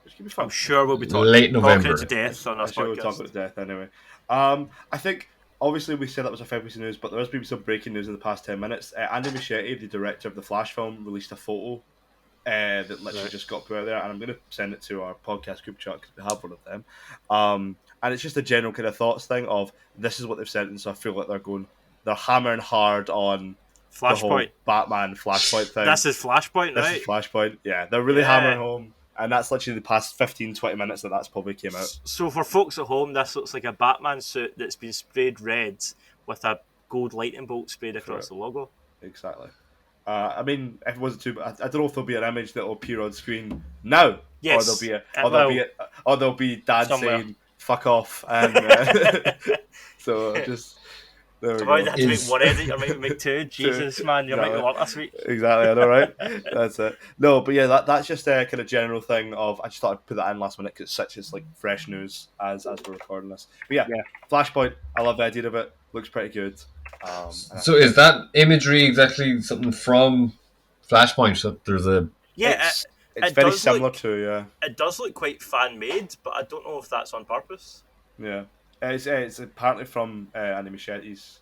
It's gonna be fun. I'm sure we'll be talking late November. To death on this podcast. We'll talk about death anyway. I think obviously we said that was a February news, but there has been some breaking news in the past 10 minutes. Andy Muschietti, the director of the Flash film, released a photo that literally just got put out there, and I'm going to send it to our podcast group chat because we have one of them. And it's just a general kind of thoughts thing of this is what they've sent, and so I feel like they're hammering hard on the whole Batman Flashpoint thing. This is Flashpoint, right? This is Flashpoint, yeah. They're really hammering home, and that's literally the past 15-20 minutes that's probably came out. So for folks at home, this looks like a Batman suit that's been sprayed red with a gold lightning bolt sprayed across the logo. Exactly. I mean, if it wasn't too, I don't know if there'll be an image that will appear on screen now, yes, or there'll be Dad somewhere saying fuck off. And so just there we So go. I had to make one edit, or maybe make two. Jesus, man, you're making work this week. Exactly, I know, right? That's it. No, but yeah, that's just a kind of general thing of. I just thought I'd put that in last minute because it's such as like fresh news as we're recording this. But yeah, Flashpoint. I love the idea of it. Looks pretty good. So is that imagery exactly something from Flashpoint? So there's a it's it very does similar look- to It does look quite fan made, but I don't know if that's on purpose. yeah. It's apparently from Andy Machetti's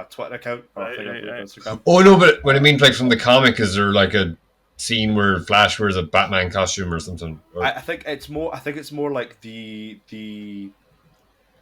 Twitter account or Right, thing on right. Instagram. Oh no, but what I mean, like from the comic, is there like a scene where Flash wears a Batman costume or something? Or... I think it's more. I think it's more like the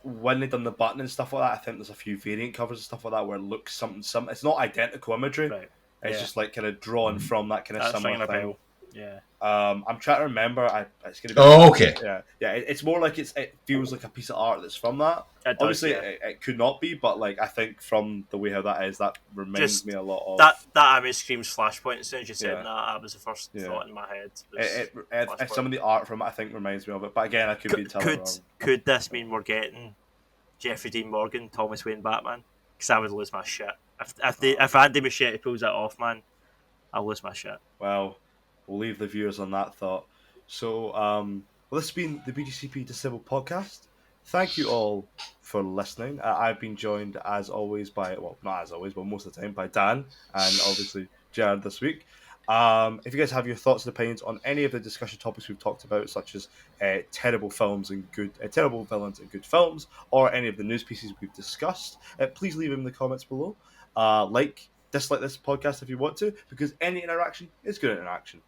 when they done the button and stuff like that. I think there's a few variant covers and stuff like that where it looks something. It's not identical imagery. Right. It's just like kind of drawn from that kind of That's ringing similar a thing. bell. Yeah. I'm trying to remember. It's gonna be. Oh, okay. Yeah. It's more like it feels like a piece of art that's from that. It does, Obviously, yeah. it could not be, but like I think from the way how that is, that reminds Just me a lot of That image screams Flashpoint. As soon as you said that was the first thought in my head. Some of the art from it, I think, reminds me of it. But again, I could be entirely wrong. Could this mean we're getting Jeffrey Dean Morgan, Thomas Wayne Batman? Because I would lose my shit if Andy Muschietti pulls that off, man. I'll lose my shit. Well, we'll leave the viewers on that thought. So, this has been the BGCP Disassembled podcast. Thank you all for listening. I've been joined, as always, not as always, but most of the time, by Dan and obviously Gerard this week. If you guys have your thoughts and opinions on any of the discussion topics we've talked about, such as terrible villains and good films, or any of the news pieces we've discussed, please leave them in the comments below. Dislike this podcast if you want to, because any interaction is good interaction.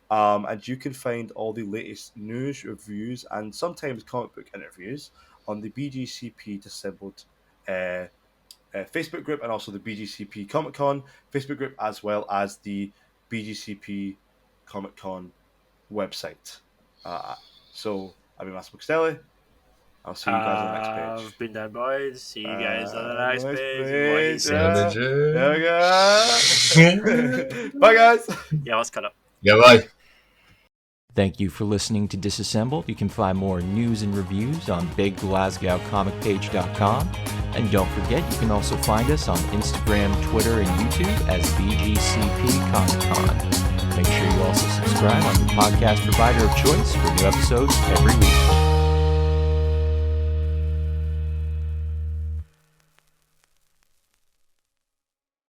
And you can find all the latest news, reviews, and sometimes comic book interviews on the BGCP Disassembled Facebook group, and also the BGCP Comic Con Facebook group, as well as the BGCP Comic Con website. So, I've been Massimo Costelli. I'll see you guys on the next page. I've been done, boys. See you guys on the next page. There we go. Bye, guys. Yeah, let's cut up. Yeah, bye. Thank you for listening to Disassembled. You can find more news and reviews on BigGlasgowComicPage.com. And don't forget, you can also find us on Instagram, Twitter, and YouTube as BGCP Comic Con. Make sure you also subscribe on your podcast provider of choice for new episodes every week.